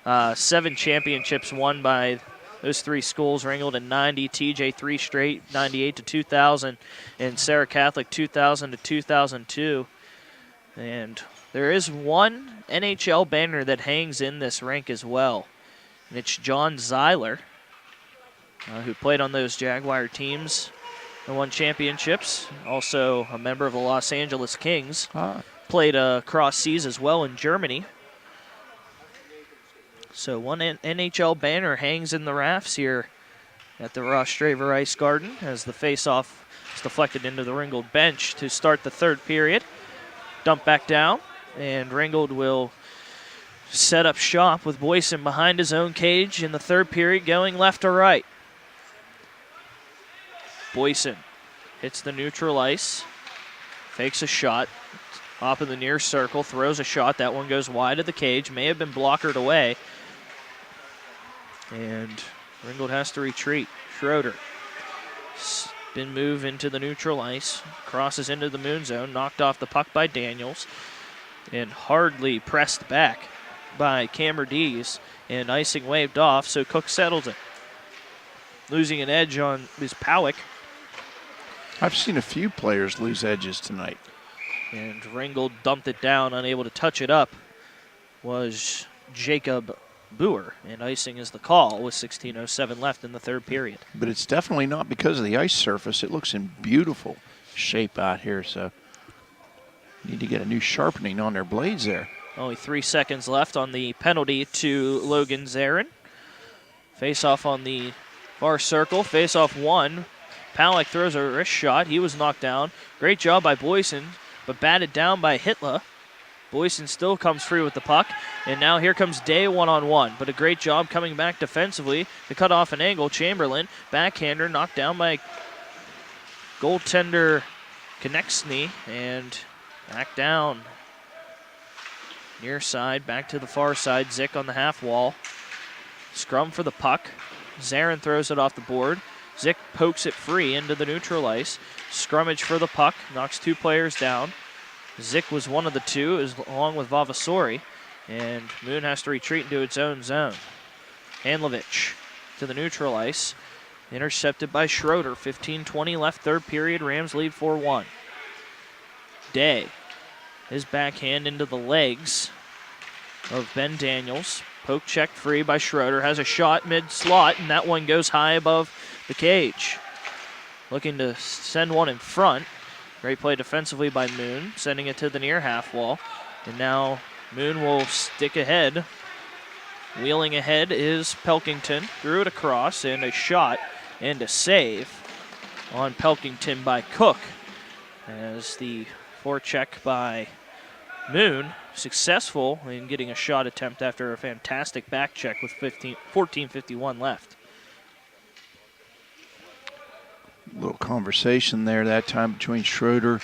7 championships won by those 3 schools. Ringgold in 90, TJ 3 straight, 98 to 2000, and Sarah Catholic 2000 to 2002. And there is one NHL banner that hangs in this rink as well, and it's John Zeiler, who played on those Jaguar teams and won championships. Also a member of the Los Angeles Kings. Played across seas as well in Germany. So one NHL banner hangs in the rafts here at the Ross Straver Ice Garden as the face-off is deflected into the Ringgold bench to start the third period. Dump back down, and Ringgold will set up shop with Boyson behind his own cage in the third period, going left to right. Boyson hits the neutral ice, fakes a shot, off in the near circle, throws a shot. That one goes wide of the cage, may have been blockered away. And Ringgold has to retreat. Schroeder, spin move into the neutral ice, crosses into the moon zone, knocked off the puck by Daniels, and hardly pressed back by Cameron Dees, and icing waved off, so Cook settles it. Losing an edge on is Powick. I've seen a few players lose edges tonight. And Ringgold dumped it down, unable to touch it up, was Jacob Boer, and icing is the call with 16:07 left in the third period. But it's definitely not because of the ice surface. It looks in beautiful shape out here, so need to get a new sharpening on their blades there. Only 3 seconds left on the penalty to Logan Zarin. Face-off on the far circle, face-off one. Powick throws a wrist shot. He was knocked down. Great job by Boyson, but batted down by Hitler. Boyson still comes free with the puck, and now here comes Day one-on-one, but a great job coming back defensively to cut off an angle. Chamberlain, backhander, knocked down by goaltender Konechny, and back down. Near side, back to the far side. Zick on the half wall. Scrum for the puck. Zarin throws it off the board. Zick pokes it free into the neutral ice. Scrummage for the puck, knocks 2 players down. Zick was one of the 2, along with Vavasori, and Moon has to retreat into its own zone. Handlovich to the neutral ice, intercepted by Schroeder. 15:20 left, third period. Rams lead 4-1. Day, his backhand into the legs of Ben Daniels. Poke checked free by Schroeder, has a shot mid-slot, and that one goes high above the cage. Looking to send one in front. Great play defensively by Moon, sending it to the near half wall. And now Moon will stick ahead. Wheeling ahead is Pelkington. Threw it across, and a shot and a save on Pelkington by Cook. As the forecheck by Moon successful in getting a shot attempt after a fantastic back check with 14:51 left. Little conversation there that time between Schroeder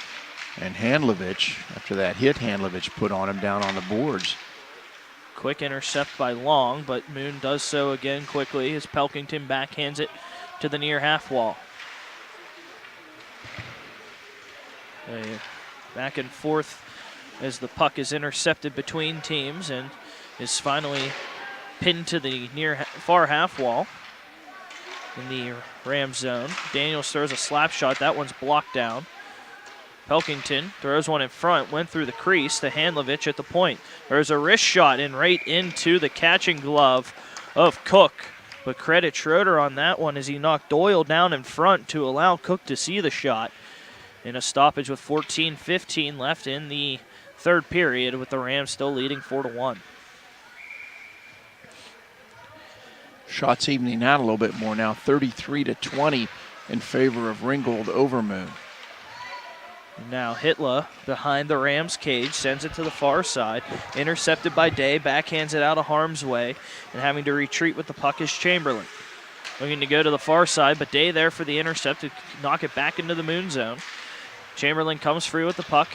and Handlovich after that hit Handlovich put on him down on the boards. Quick intercept by Long, but Moon does so again quickly as Pelkington backhands it to the near half wall. Back and forth as the puck is intercepted between teams and is finally pinned to the far half wall in the Rams zone. Daniels throws a slap shot. That one's blocked down. Pelkington throws one in front, went through the crease to Handlovich at the point. There's a wrist shot and right into the catching glove of Cook. But credit Schroeder on that one as he knocked Doyle down in front to allow Cook to see the shot. In a stoppage with 14:15 left in the third period with the Rams still leading 4-1. Shots evening out a little bit more now, 33-20 in favor of Ringgold over Moon. Now Hitler behind the Rams cage, sends it to the far side. Intercepted by Day, backhands it out of harm's way, and having to retreat with the puck is Chamberlain. Looking to go to the far side, but Day there for the intercept to knock it back into the Moon zone. Chamberlain comes free with the puck,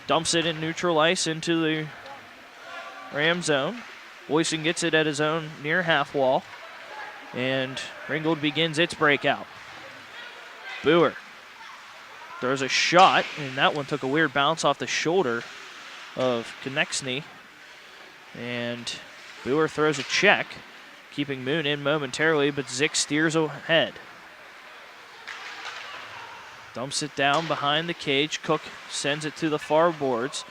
dumps it in neutral ice into the Ram zone. Boyson gets it at his own near half wall, and Ringgold begins its breakout. Boer throws a shot, and that one took a weird bounce off the shoulder of Konechny. And Boer throws a check, keeping Moon in momentarily, but Zick steers ahead. Dumps it down behind the cage. Cook sends it to the far boards.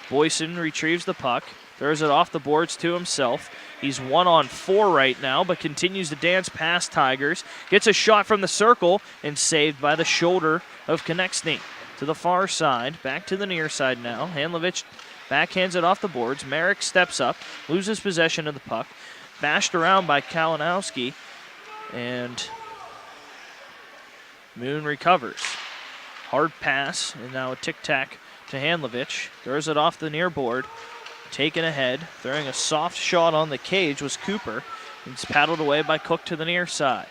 Boyson retrieves the puck, throws it off the boards to himself. He's 1-on-4 right now, but continues to dance past Tigers. Gets a shot from the circle and saved by the shoulder of Konechny. To the far side, back to the near side now. Handlovich backhands it off the boards. Merrick steps up, loses possession of the puck. Bashed around by Kalinowski, and Moon recovers. Hard pass, and now a tic-tac to Handlovich. Throws it off the near board. Taken ahead, throwing a soft shot on the cage was Cooper. It's paddled away by Cook to the near side.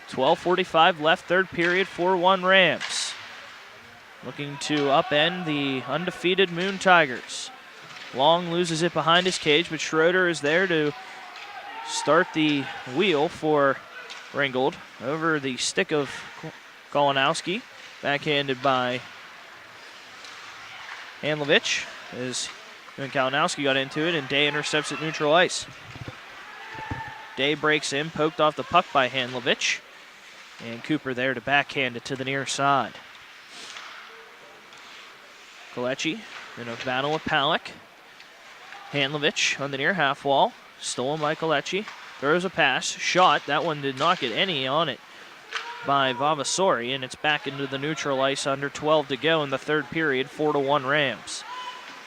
12:45 left, third period, 4-1 Rams. Looking to upend the undefeated Moon Tigers. Long loses it behind his cage, but Schroeder is there to start the wheel for Ringgold. Over the stick of Kalinowski, backhanded by Handlovich as Kalinowski got into it, and Day intercepts at neutral ice. Day breaks in, poked off the puck by Handlovich, and Cooper there to backhand it to the near side. Kalechi in a battle with Palak. Handlovich on the near half wall, stolen by Kalechi. Throws a pass, shot. That one did not get any on it by Vavasori, and it's back into the neutral ice under 12 to go in the third period, 4-1 Rams.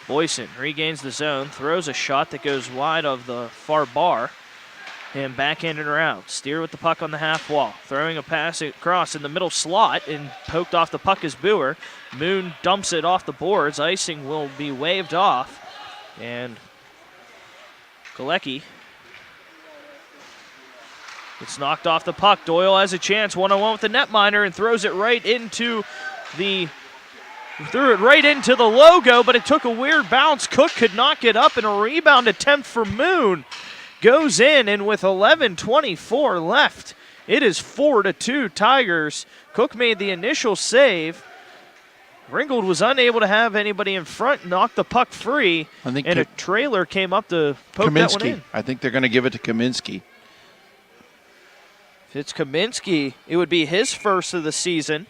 Boyson regains the zone, throws a shot that goes wide of the far bar, and backhanded around. Steer with the puck on the half wall, throwing a pass across in the middle slot, and poked off the puck is Boer. Moon dumps it off the boards. Icing will be waved off, and Galecki gets knocked off the puck. Doyle has a chance, 1-on-1 with the netminder, and throws it right into the logo, but it took a weird bounce. Cook could not get up, and a rebound attempt for Moon goes in, and with 11:24 left, it is 4-2 Tigers. Cook made the initial save. Ringgold was unable to have anybody in front, knocked the puck free, and a trailer came up to poke that one in. I think they're going to give it to Kaminsky. If it's Kaminsky, it would be his first of the season.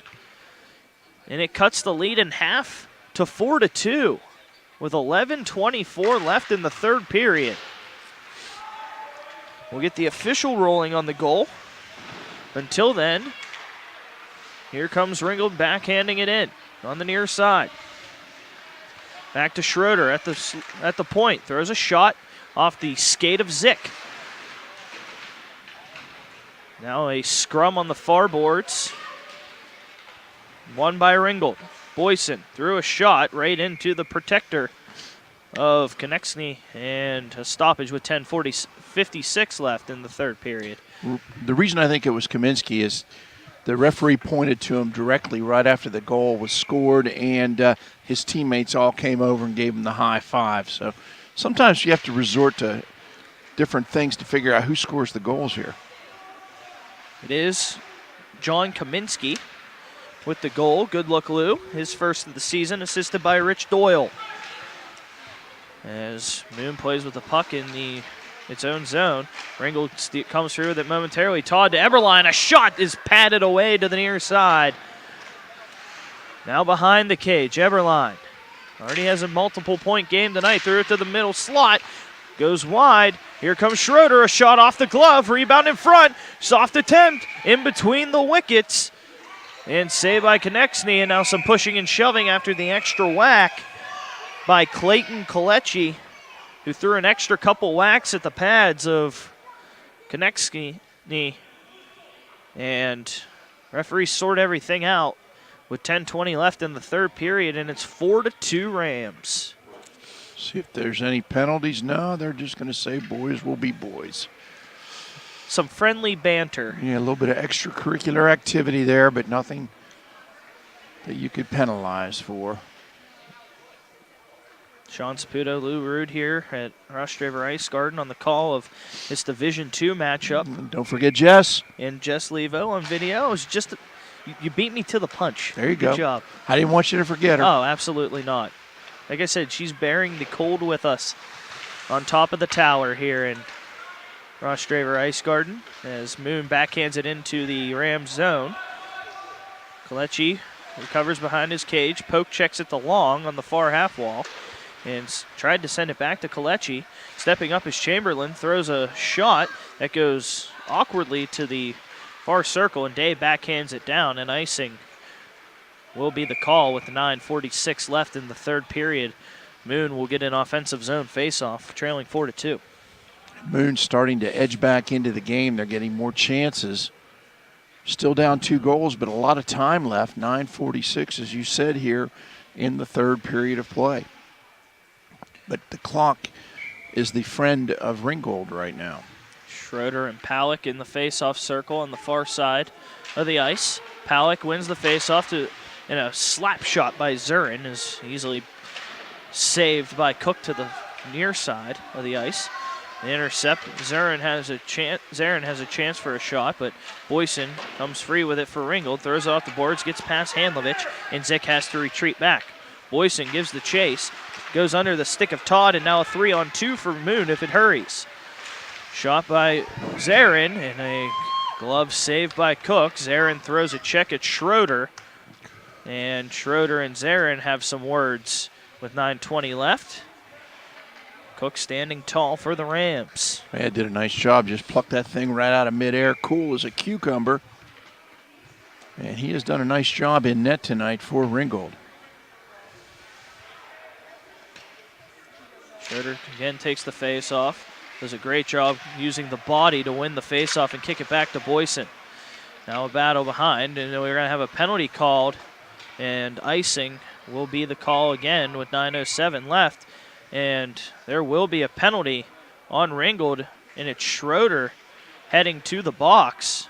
And it cuts the lead in half to 4-2 with 11:24 left in the third period. We'll get the official ruling on the goal. Until then, here comes Ringgold backhanding it in on the near side. Back to Schroeder at the point. Throws a shot off the skate of Zick. Now a scrum on the far boards. Won by Ringgold. Boyson threw a shot right into the protector of Konechny, and a stoppage with 10:56 left in the third period. The reason I think it was Kaminsky is The referee pointed to him directly right after the goal was scored, and his teammates all came over and gave him the high five. So sometimes you have to resort to different things to figure out who scores the goals here. It is John Kaminsky with the goal. Good look, Lou. His first of the season, assisted by Rich Doyle. As Moon plays with the puck in its own zone, Ringgold comes through with it momentarily. Todd to Eberline. A shot is patted away to the near side. Now behind the cage, Eberline already has a multiple-point game tonight. Threw it to the middle slot. Goes wide. Here comes Schroeder. A shot off the glove. Rebound in front. Soft attempt in between the wickets. And saved by Konechny. And now some pushing and shoving after the extra whack by Clayton Kalechi, who threw an extra couple whacks at the pads of Konechny. And referees sort everything out with 10:20 left in the third period, and it's 4-2 Rams. See if there's any penalties. No, they're just going to say boys will be boys. Some friendly banter. Yeah, a little bit of extracurricular activity there, but nothing that you could penalize for. Sean Saputo, Lou Rude here at Rush River Ice Garden on the call of this Division II matchup. And don't forget Jess. And Jess Levo on video. It was just, you beat me to the punch. There you go. Good job. I didn't want you to forget her. Oh, absolutely not. Like I said, she's bearing the cold with us on top of the tower here in Rush River Ice Garden as Moon backhands it into the Rams zone. Kalechi recovers behind his cage. Poke checks it to Long on the far half wall and tried to send it back to Kalechi. Stepping up is Chamberlain, throws a shot that goes awkwardly to the far circle, and Day backhands it down, and icing will be the call with 9:46 left in the third period. Moon will get an offensive zone faceoff, trailing 4-2. Moon starting to edge back into the game. They're getting more chances. Still down 2 goals, but a lot of time left. 9:46, as you said here, in the third period of play. But the clock is the friend of Ringgold right now. Schroeder and Palick in the face-off circle on the far side of the ice. Palick wins the face-off in a slap shot by Zurin, is easily saved by Cook to the near side of the ice. The intercept. Zarin has a chance for a shot, but Boyson comes free with it for Ringgold. Throws it off the boards, gets past Handlovich, and Zick has to retreat back. Boyson gives the chase, goes under the stick of Todd, and now a 3-on-2 for Moon if it hurries. Shot by Zarin, and a glove saved by Cook. Zarin throws a check at Schroeder, and Schroeder and Zarin have some words with 9:20 left. Cook standing tall for the Rams. Man, did a nice job. Just plucked that thing right out of midair. Cool as a cucumber. And he has done a nice job in net tonight for Ringgold. Schroeder again takes the face-off. Does a great job using the body to win the face-off and kick it back to Boyson. Now a battle behind, and we're going to have a penalty called, and icing will be the call again with 9:07 left. And there will be a penalty on Ringgold, and it's Schroeder heading to the box.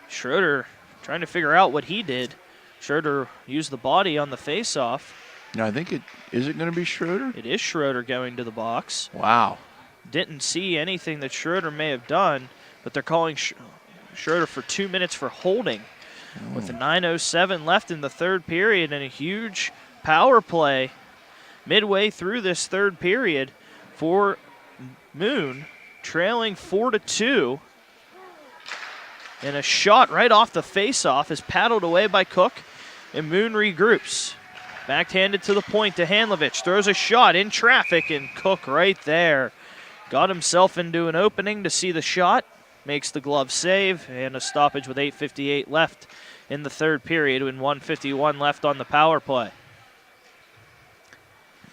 Schroeder trying to figure out what he did. Schroeder used the body on the face-off. Now, I think is it going to be Schroeder? It is Schroeder going to the box. Wow. Didn't see anything that Schroeder may have done, but they're calling Schroeder for 2 minutes for holding. With the 9:07 left in the third period and a huge power play midway through this third period for Moon, trailing 4-2. And a shot right off the face-off is paddled away by Cook, and Moon regroups. Backhanded to the point to Handlovich. Throws a shot in traffic, and Cook right there got himself into an opening to see the shot. Makes the glove save, and a stoppage with 8:58 left in the third period and 1:51 left on the power play.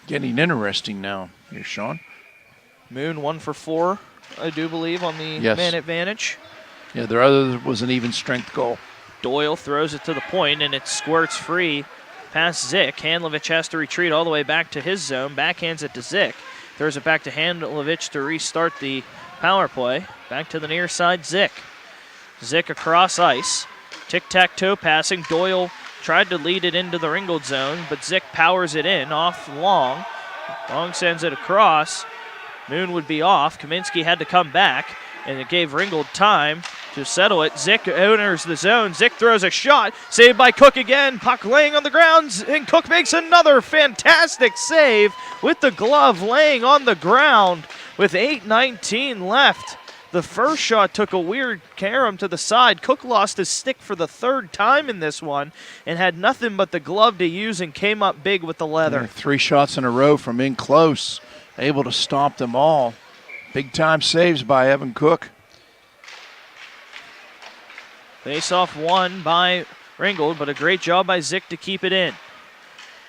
Getting interesting now here, Sean. Moon 1 for 4, I do believe, on the man advantage. Yeah, their other was an even strength goal. Doyle throws it to the point, and it squirts free past Zick. Handlovich has to retreat all the way back to his zone. Backhands it to Zick. Throws it back to Handlovich to restart the power play. Back to the near side, Zick. Zick across ice. Tic-tac-toe passing. Doyle tried to lead it into the Ringgold zone, but Zick powers it in off Long. Long sends it across. Moon would be off. Kaminsky had to come back, and it gave Ringgold time to settle it. Zick enters the zone. Zick throws a shot. Saved by Cook again. Puck laying on the ground, and Cook makes another fantastic save with the glove laying on the ground with 8:19 left. The first shot took a weird carom to the side. Cook lost his stick for the third time in this one and had nothing but the glove to use and came up big with the leather. Yeah, 3 shots in a row from in close, able to stop them all. Big-time saves by Evan Cook. Face-off won by Ringgold, but a great job by Zick to keep it in.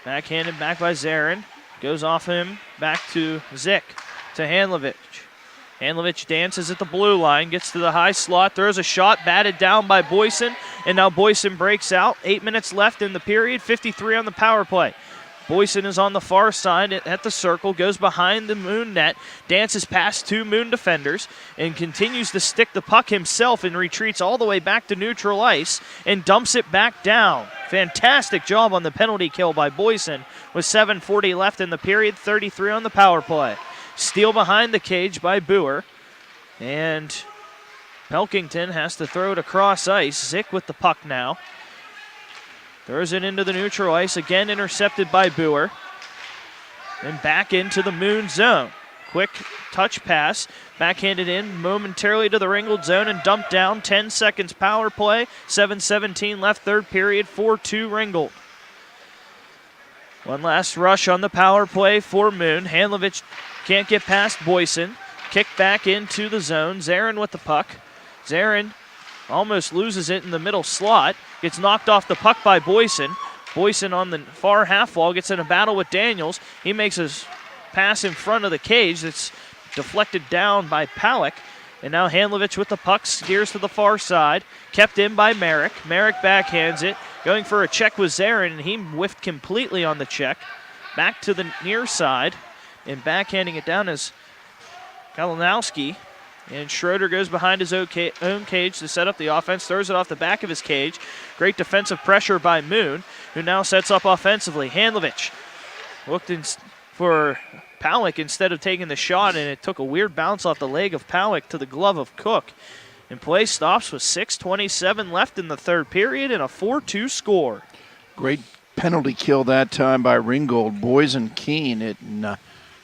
Backhanded back by Zarin. Goes off him, back to Zick, to Handlovich. Handlovich dances at the blue line, gets to the high slot, throws a shot, batted down by Boyson, and now Boyson breaks out. 8 minutes left in the period, 53 on the power play. Boyson is on the far side at the circle, goes behind the Moon net, dances past 2 Moon defenders, and continues to stick the puck himself and retreats all the way back to neutral ice and dumps it back down. Fantastic job on the penalty kill by Boyson with 7:40 left in the period, 33 on the power play. Steal behind the cage by Boer, and Pelkington has to throw it across ice. Zick with the puck now. Throws it into the neutral ice, again intercepted by Boer. And back into the Moon zone. Quick touch pass, backhanded in momentarily to the Ringgold zone and dumped down. 10 seconds power play, 7:17 left, third period, 4-2 Ringgold. One last rush on the power play for Moon. Handlovich can't get past Boyson. Kick back into the zone. Zarin with the puck. Zarin almost loses it in the middle slot. Gets knocked off the puck by Boyson. Boyson on the far half wall gets in a battle with Daniels. He makes his pass in front of the cage that's deflected down by Palick. And now Handlovich with the puck steers to the far side. Kept in by Merrick. Merrick backhands it. Going for a check with Zarin, and he whiffed completely on the check. Back to the near side. And backhanding it down is Kalinowski. And Schroeder goes behind his own cage to set up the offense, throws it off the back of his cage. Great defensive pressure by Moon, who now sets up offensively. Handlovich looked for Palick instead of taking the shot, and it took a weird bounce off the leg of Palick to the glove of Cook. And play stops with 6:27 left in the third period and a 4-2 score. Great penalty kill that time by Ringgold. Boys and Keene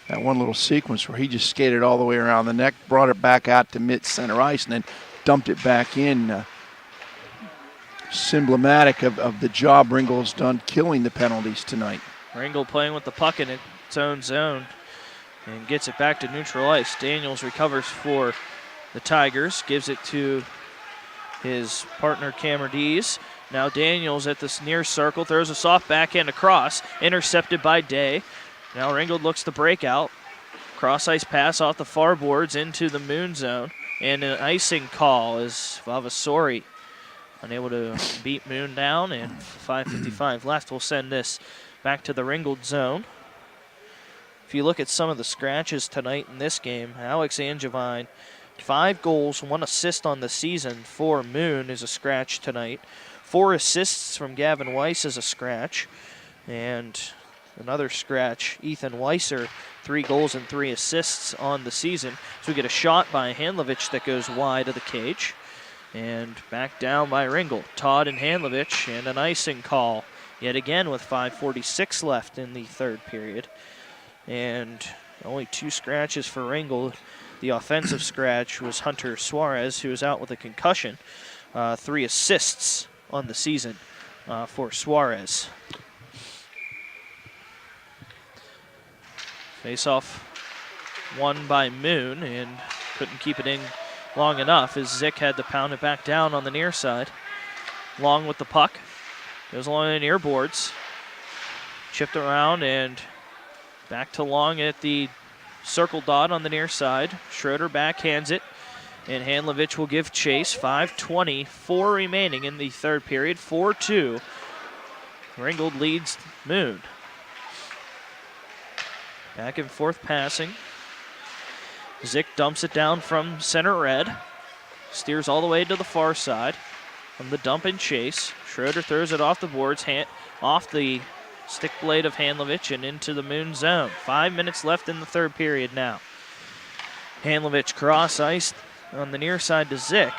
that one little sequence where he just skated all the way around the neck, brought it back out to mid-center ice, and then dumped it back in. Symbolic of the job Ringgold's done killing the penalties tonight. Ringgold playing with the puck in its own zone and gets it back to neutral ice. Daniels recovers for the Tigers, gives it to his partner Camerdies. Now Daniels at this near circle, throws a soft backhand across, intercepted by Day. Now Ringgold looks to break out. Cross ice pass off the far boards into the Moon zone. And an icing call as Vavasori unable to beat Moon down. And 5:55 left will send this back to the Ringgold zone. If you look at some of the scratches tonight in this game, Alex Angevine, 5 goals, 1 assist on the season for Moon is a scratch tonight. 4 assists from Gavin Weiss is a scratch. And another scratch, Ethan Weiser, 3 goals and 3 assists on the season. So we get a shot by Handlovich that goes wide of the cage. And back down by Ringgold. Todd and Handlovich, and an icing call yet again with 5:46 left in the third period. And only 2 scratches for Ringgold. The offensive scratch was Hunter Suarez, who was out with a concussion. 3 assists on the season for Suarez. Face-off won by Moon, and couldn't keep it in long enough as Zick had to pound it back down on the near side. Long with the puck. Goes along the near boards. Chipped around and back to Long at the circle dot on the near side. Schroeder backhands it, and Handlovich will give chase. 5:24 remaining in the third period. 4-2. Ringgold leads Moon. Back and forth passing. Zick dumps it down from center red. steers all the way to the far side from the dump and chase. Schroeder throws it off the boards, off the stick blade of Handlovich and into the Moon zone. 5 minutes left in the third period now. Handlovich cross-iced on the near side to Zick.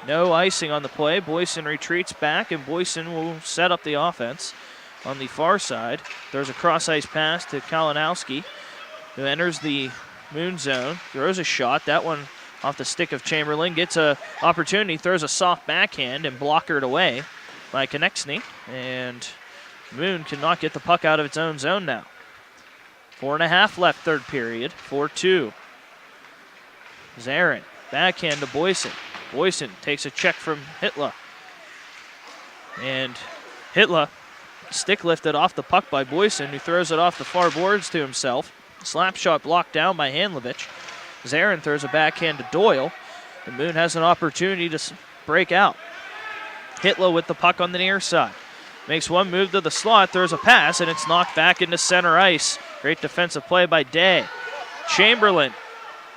No icing on the play. Boyson retreats back, and Boyson will set up the offense on the far side. There's a cross-ice pass to Kalinowski, who enters the Moon zone, throws a shot. That one off the stick of Chamberlain, gets an opportunity, throws a soft backhand and blockered away by Konechny, and Moon cannot get the puck out of its own zone now. 4.5 left third period, 4-2. Zarin, backhand to Boyson. Boyson takes a check from Hitler. And Hitler, stick lifted off the puck by Boyson, who throws it off the far boards to himself. Slap shot blocked down by Handlovich. Zarin throws a backhand to Doyle. And Moon has an opportunity to break out. Hitler with the puck on the near side. Makes one move to the slot, throws a pass, and it's knocked back into center ice. Great defensive play by Day. Chamberlain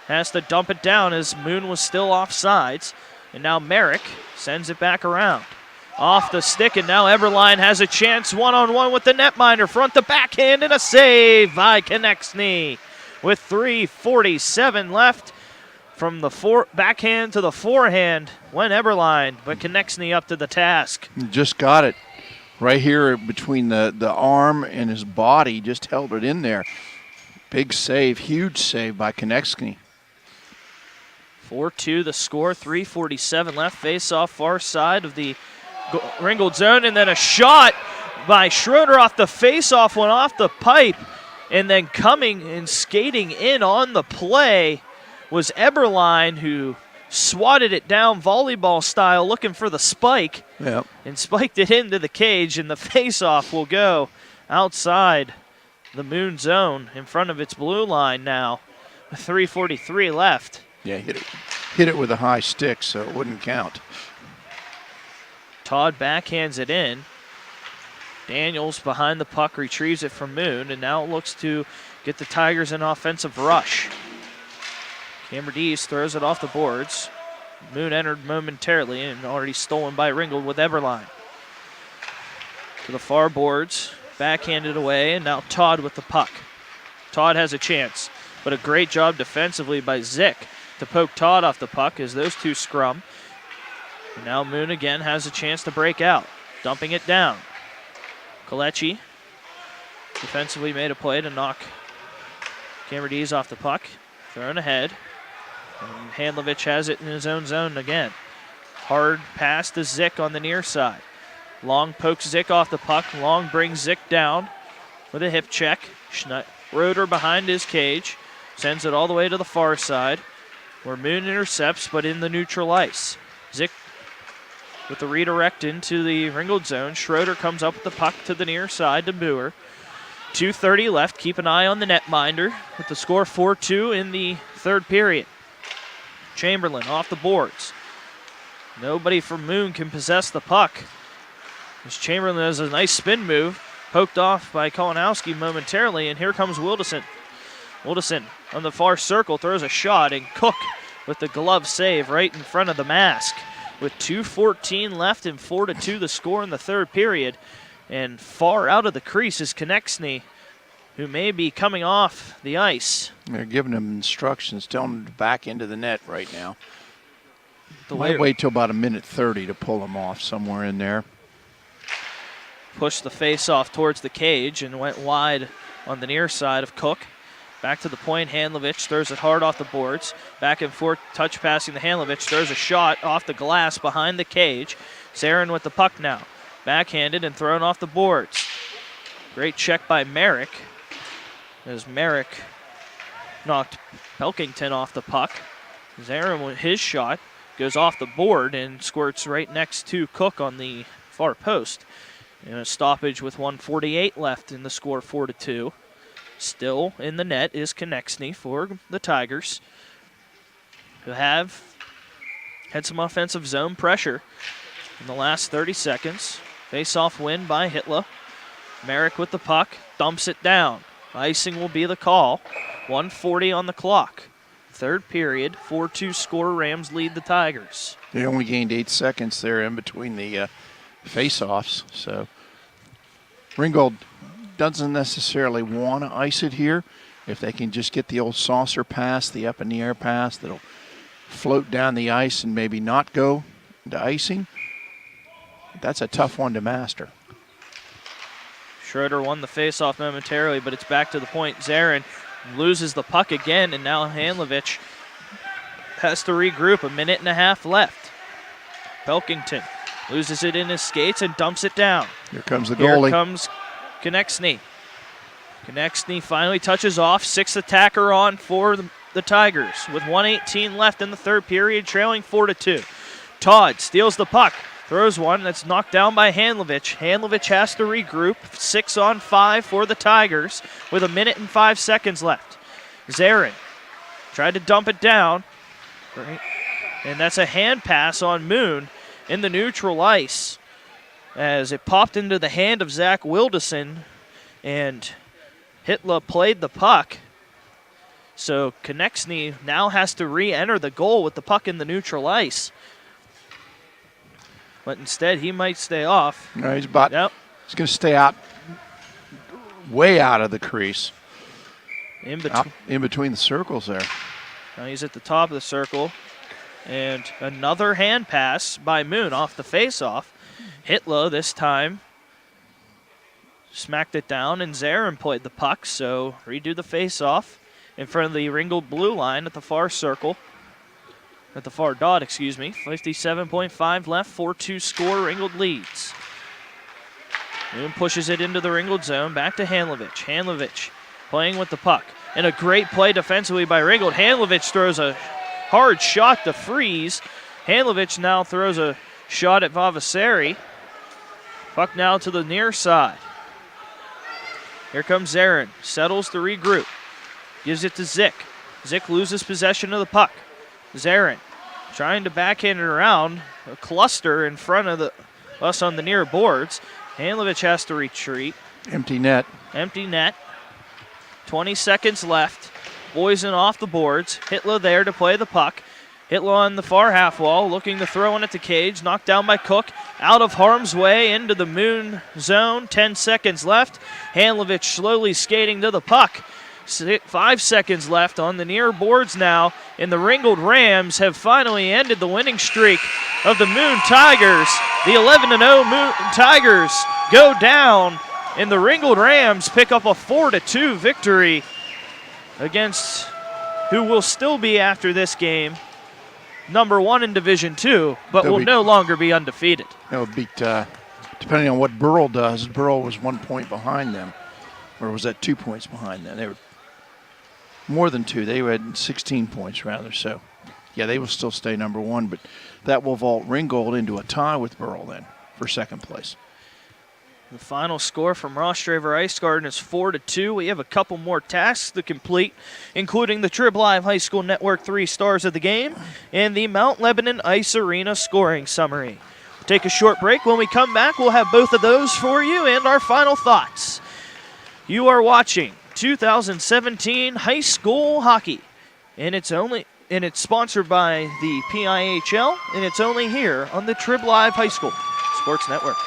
has to dump it down as Moon was still offsides. And now Merrick sends it back around. Off the stick, and now Eberline has a chance one-on-one with the netminder. Front to backhand, and a save by Konechny. With 3:47 left from the backhand to the forehand went Eberline, but Konechny up to the task. Just got it right here between the arm and his body, just held it in there. Big save, huge save by Konechny. 4-2 the score, 3:47 left. Face off far side of the Ringgold zone, and then a shot by Schroeder off the face-off, went off the pipe, and then coming and skating in on the play was Eberline, who swatted it down volleyball style looking for the spike, and spiked it into the cage, and the face-off will go outside the Moon zone in front of its blue line now. 3:43 left. Yeah, hit it with a high stick, so it wouldn't count. Todd backhands it in. Daniels behind the puck retrieves it from Moon, and now looks to get the Tigers an offensive rush. Camberdees throws it off the boards. Moon entered momentarily and already stolen by Ringgold with Eberline. To the far boards, backhanded away, and now Todd with the puck. Todd has a chance, but a great job defensively by Zick to poke Todd off the puck as those two scrum. And now Moon again has a chance to break out, dumping it down. Kalechi defensively made a play to knock Camberdees off the puck. Thrown ahead. And Handlovich has it in his own zone again. Hard pass to Zick on the near side. Long pokes Zick off the puck. Long brings Zick down with a hip check. Schroeder behind his cage. Sends it all the way to the far side, where Moon intercepts, but in the neutral ice. Zick with the redirect into the Ringgold zone. Schroeder comes up with the puck to the near side to Boer. 2:30 left. Keep an eye on the netminder with the score 4-2 in the third period. Chamberlain off the boards. Nobody from Moon can possess the puck. As Chamberlain has a nice spin move, poked off by Kalinowski momentarily, and here comes Wilderson. Wilderson on the far circle throws a shot, and Cook with the glove save right in front of the mask. With 2:14 left and 4-2 the score in the third period. And far out of the crease is Konechny, who may be coming off the ice. They're giving him instructions, telling him to back into the net right now. Might wait till about 1:30 to pull him off somewhere in there. Pushed the face off towards the cage and went wide on the near side of Cook. Back to the point, Handlovich throws it hard off the boards. Back and forth, touch passing to Handlovich. Throws a shot off the glass behind the cage. Zarin with the puck now. Backhanded and thrown off the boards. Great check by Merrick, as Merrick knocked Pelkington off the puck. Zarin with his shot goes off the board and squirts right next to Cook on the far post. And a stoppage with 1:48 left in the score, 4-2. Still in the net is Konechny for the Tigers, who have had some offensive zone pressure in the last 30 seconds. Face-off win by Hitler. Merrick with the puck, dumps it down. Icing will be the call. 1:40 on the clock. Third period, 4-2 score. Rams lead the Tigers. They only gained 8 seconds there in between the face-offs. So Ringgold doesn't necessarily want to ice it here. If they can just get the old saucer pass, the up-in-the-air pass that'll float down the ice and maybe not go into icing, that's a tough one to master. Schroeder won the faceoff momentarily, but it's back to the point. Zarin loses the puck again, and now Handlovich has to regroup. A minute and a half left. Pelkington loses it in his skates and dumps it down. Here comes the goalie. Here comes Konechny. Konechny finally touches off. Sixth attacker on for the Tigers with 1:18 left in the third period, trailing 4-2. Todd steals the puck. Throws one that's knocked down by Handlovich. Handlovich has to regroup. 6-on-5 for the Tigers with 1 minute and 5 seconds left. Zarin tried to dump it down. And that's a hand pass on Moon in the neutral ice as it popped into the hand of Zach Wilderson, and Hitler played the puck. So Konechny now has to re-enter the goal with the puck in the neutral ice. But instead, he might stay off. No, he's about. Yep. He's going to stay out, way out of the crease. In between. In between the circles there. Now he's at the top of the circle. And another hand pass by Moon off the face-off. Hitler this time smacked it down, and Zarin played the puck. So redo the face-off in front of the Ringgold blue line at the far circle. At the far dot, excuse me. 57.5 left, 4-2 score. Ringgold leads. Moon pushes it into the Ringgold zone. Back to Handlovich. Handlovich playing with the puck. And a great play defensively by Ringgold. Handlovich throws a hard shot to freeze. Handlovich now throws a shot at Vavasari. Puck now to the near side. Here comes Zarin. Settles to regroup. Gives it to Zick. Zick loses possession of the puck. Zarin trying to backhand it around. A cluster in front of us on the near boards. Handlovich has to retreat. Empty net. Empty net. 20 seconds left. Boysen off the boards. Hitler there to play the puck. Hitler on the far half wall, looking to throw in at the cage. Knocked down by Cook. Out of harm's way into the Moon zone. 10 seconds left. Handlovich slowly skating to the puck. 5 seconds left on the near boards now, and the Ringgold Rams have finally ended the winning streak of the Moon Tigers. The 11-0 Moon Tigers go down, and the Ringgold Rams pick up a 4-2 victory against who will still be, after this game, number 1 in Division II, but will no longer be undefeated. They'll beat, depending on what Burrell does, Burrell was 1 point behind them, or was that 2 points behind them? They were more than 2. They had 16 points, rather. So, yeah, they will still stay number 1, but that will vault Ringgold into a tie with Burrell then for second place. The final score from Rostraver Ice Garden is 4-2. We have a couple more tasks to complete, including the Trib Live High School Network 3 Stars of the Game and the Mount Lebanon Ice Arena scoring summary. We'll take a short break. When we come back, we'll have both of those for you and our final thoughts. You are watching 2017 high school hockey, and it's sponsored by the PIHL, and it's only here on the Trib Live High School Sports Network.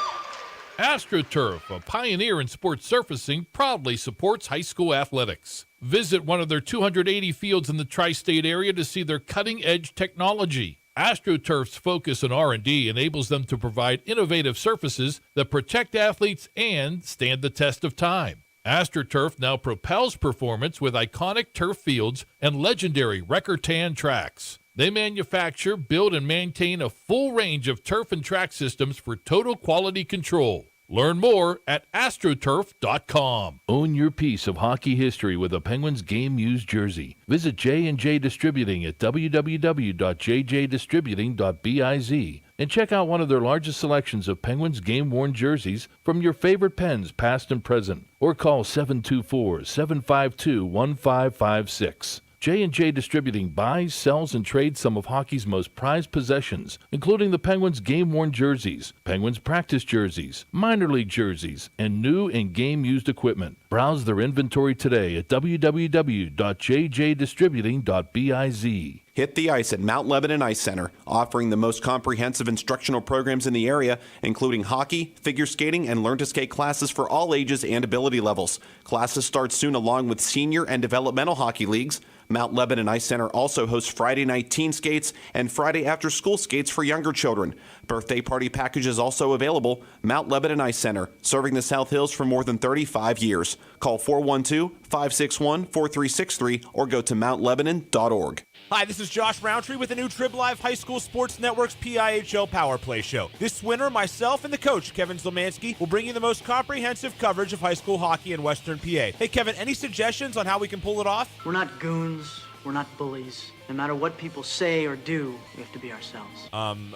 AstroTurf, a pioneer in sports surfacing, proudly supports high school athletics. Visit one of their 280 fields in the tri-state area to see their cutting-edge technology. AstroTurf's focus on R&D enables them to provide innovative surfaces that protect athletes and stand the test of time. AstroTurf now propels performance with iconic turf fields and legendary Recor-Tan tracks. They manufacture, build, and maintain a full range of turf and track systems for total quality control. Learn more at astroturf.com. Own your piece of hockey history with a Penguins game used jersey. Visit J&J Distributing at www.jjdistributing.biz and check out one of their largest selections of Penguins game-worn jerseys from your favorite Pens past and present. Or call 724-752-1556. J&J Distributing buys, sells, and trades some of hockey's most prized possessions, including the Penguins game-worn jerseys, Penguins practice jerseys, minor league jerseys, and new and game-used equipment. Browse their inventory today at www.jjdistributing.biz. Hit the ice at Mount Lebanon Ice Center, offering the most comprehensive instructional programs in the area, including hockey, figure skating, and learn-to-skate classes for all ages and ability levels. Classes start soon along with senior and developmental hockey leagues. Mount Lebanon Ice Center also hosts Friday night teen skates and Friday after-school skates for younger children. Birthday party packages also available. Mount Lebanon Ice Center, serving the South Hills for more than 35 years. Call 412-561-4363 or go to mountlebanon.org. Hi, this is Josh Roundtree with the new Trib Live High School Sports Network's PIHL Power Play Show. This winter, myself and the coach, Kevin Zilmansky, will bring you the most comprehensive coverage of high school hockey in Western PA. Hey, Kevin, any suggestions on how we can pull it off? We're not goons. We're not bullies. No matter what people say or do, we have to be ourselves.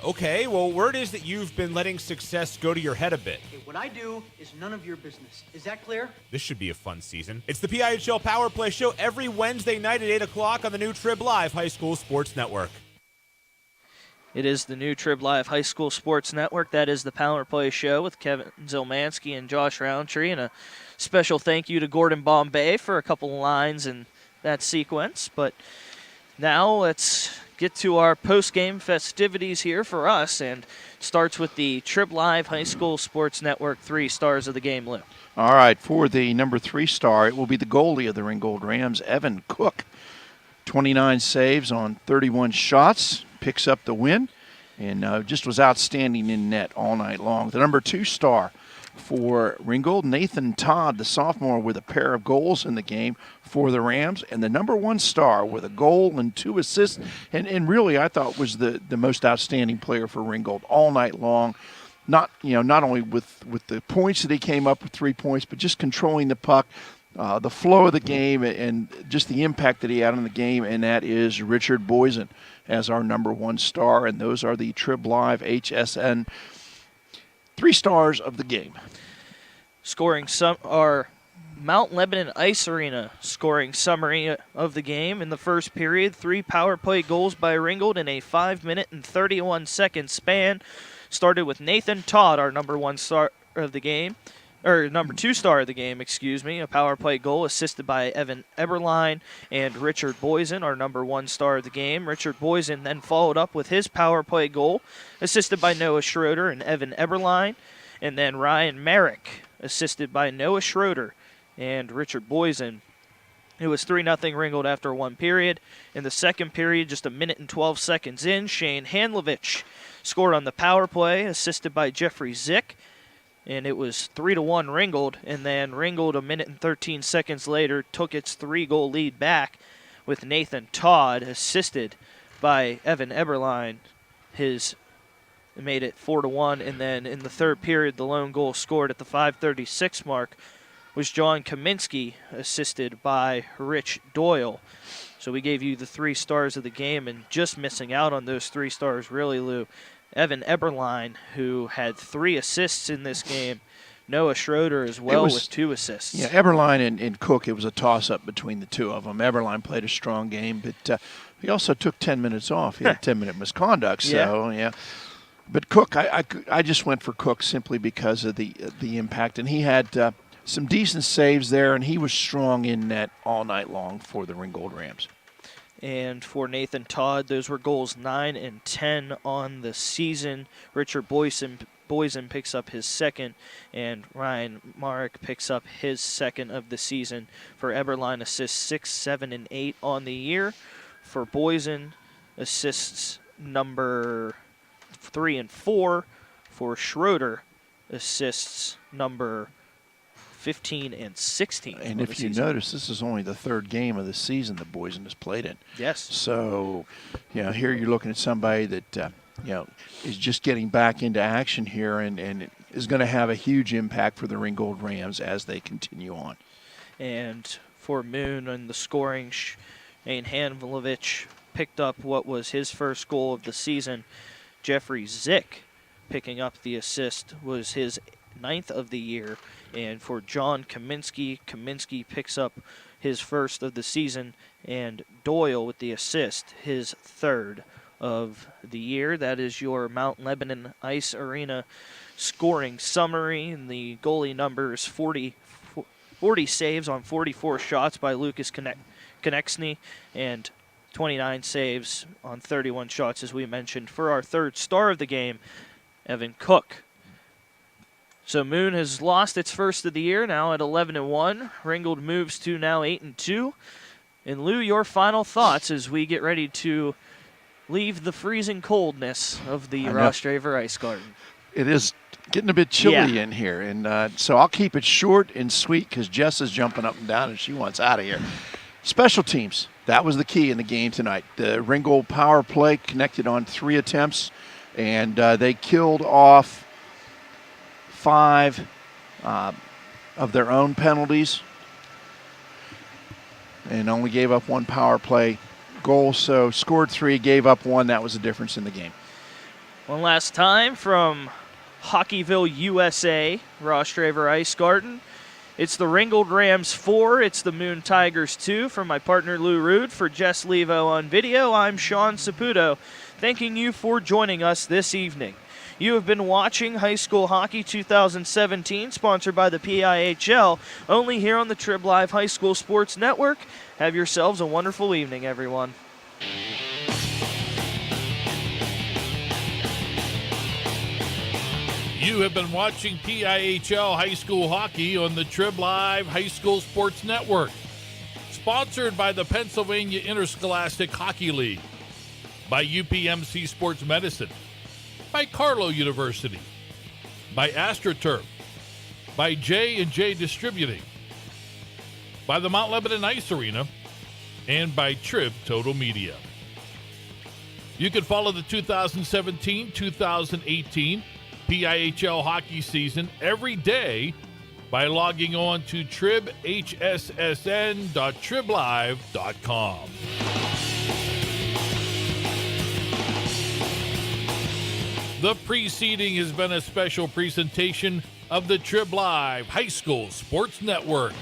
Okay. Well, word is that you've been letting success go to your head a bit. Okay, what I do is none of your business. Is that clear? This should be a fun season. It's the PIHL Power Play Show every Wednesday night at 8 o'clock on the new Trib Live High School Sports Network. It is the new Trib Live High School Sports Network. That is the Power Play Show with Kevin Zilmansky and Josh Roundtree. And a special thank you to Gordon Bombay for a couple lines in that sequence. But now let's get to our post-game festivities here for us, and it starts with the Trib Live High School Sports Network 3 stars of the game, Lou. All right, for the number 3 star, it will be the goalie of the Ringgold Rams, Evan Cook. 29 saves on 31 shots, picks up the win, and just was outstanding in net all night long. The number 2 star for Ringgold, Nathan Todd, the sophomore, with a pair of goals in the game for the Rams, and the number 1 star with a goal and 2 assists, and really I thought was the most outstanding player for Ringgold all night long. Not only with the points that he came up with, 3 points, but just controlling the puck, the flow of the game, and just the impact that he had on the game, and that is Richard Boysen as our number 1 star, and those are the Trib Live HSN 3 stars of the game. Scoring our Mount Lebanon Ice Arena scoring summary of the game. In the first period, 3 power play goals by Ringgold in a 5-minute and 31-second span. Started with Nathan Todd, our number 1 star of the game, or number 2 star of the game, excuse me. A power play goal assisted by Evan Eberline and Richard Boysen, our number 1 star of the game. Richard Boysen then followed up with his power play goal, assisted by Noah Schroeder and Evan Eberline. And then Ryan Merrick, assisted by Noah Schroeder and Richard Boysen. It was 3-0 Ringgold after 1 period. In the second period, just a minute and 12 seconds in, Shane Handlovich scored on the power play, assisted by Jeffrey Zick. And it was 3-1 Ringgold. And then Ringgold, a minute and 13 seconds later, took its 3-goal lead back with Nathan Todd, assisted by Evan Eberline. It made it 4-1. And then in the third period, the lone goal scored at the 5:36 mark was John Kaminsky, assisted by Rich Doyle. So we gave you the 3 stars of the game, and just missing out on those 3 stars, really, Lou, Evan Eberline, who had 3 assists in this game. Noah Schroeder as well with 2 assists. Yeah, Eberline and Cook, it was a toss-up between the 2 of them. Eberline played a strong game, but he also took 10 minutes off. He had 10-minute misconduct, so, yeah. But Cook, I just went for Cook simply because of the impact, and he had some decent saves there, and he was strong in net all night long for the Ringgold Rams. And for Nathan Todd, those were goals 9 and 10 on the season. Richard Boysen picks up his 2nd, and Ryan Marek picks up his 2nd of the season. For Eberline, assists 6, 7, and 8 on the year. For Boysen, assists number 3 and 4. For Schroeder, assists number 15 and 16. And if you notice, this is only the 3rd game of the season that Boysen has played in. Yes. So, here you're looking at somebody that, is just getting back into action here and is going to have a huge impact for the Ringgold Rams as they continue on. And for Moon and the scoring, Shane Handlovich picked up what was his first goal of the season. Jeffrey Zick picking up the assist was his 9th of the year. And for John Kaminsky, Kaminsky picks up his first of the season, and Doyle with the assist, his third of the year. That is your Mount Lebanon Ice Arena scoring summary, and the goalie numbers 40 saves on 44 shots by Lucas Konechny, and 29 saves on 31 shots, as we mentioned, for our third star of the game, Evan Cook. So Moon has lost its first of the year, now at 11-1. Ringgold moves to now 8-2. And Lou, your final thoughts as we get ready to leave the freezing coldness of the Ross Draver Ice Garden. It is getting a bit chilly in here, and so I'll keep it short and sweet because Jess is jumping up and down and she wants out of here. Special teams, that was the key in the game tonight. The Ringgold power play connected on 3 attempts, and they killed off 5 of their own penalties and only gave up 1 power play goal. So scored 3, gave up 1. That was the difference in the game. One last time from Hockeyville, USA, Ross Draver Ice Garden. It's the Ringgold Rams 4, it's the Moon Tigers 2. For my partner Lou Rude, for Jess Levo on video, I'm Sean Saputo, thanking you for joining us this evening. You have been watching High School Hockey 2017, sponsored by the PIHL, only here on the Trib Live High School Sports Network. Have yourselves a wonderful evening, everyone. You have been watching PIHL High School Hockey on the Trib Live High School Sports Network, sponsored by the Pennsylvania Interscholastic Hockey League, by UPMC Sports Medicine, by Carlow University, by AstroTurf, by J&J Distributing, by the Mount Lebanon Ice Arena, and by Trib Total Media. You can follow the 2017-2018 PIHL hockey season every day by logging on to tribhssn.triblive.com. The preceding has been a special presentation of the Trib Live High School Sports Network.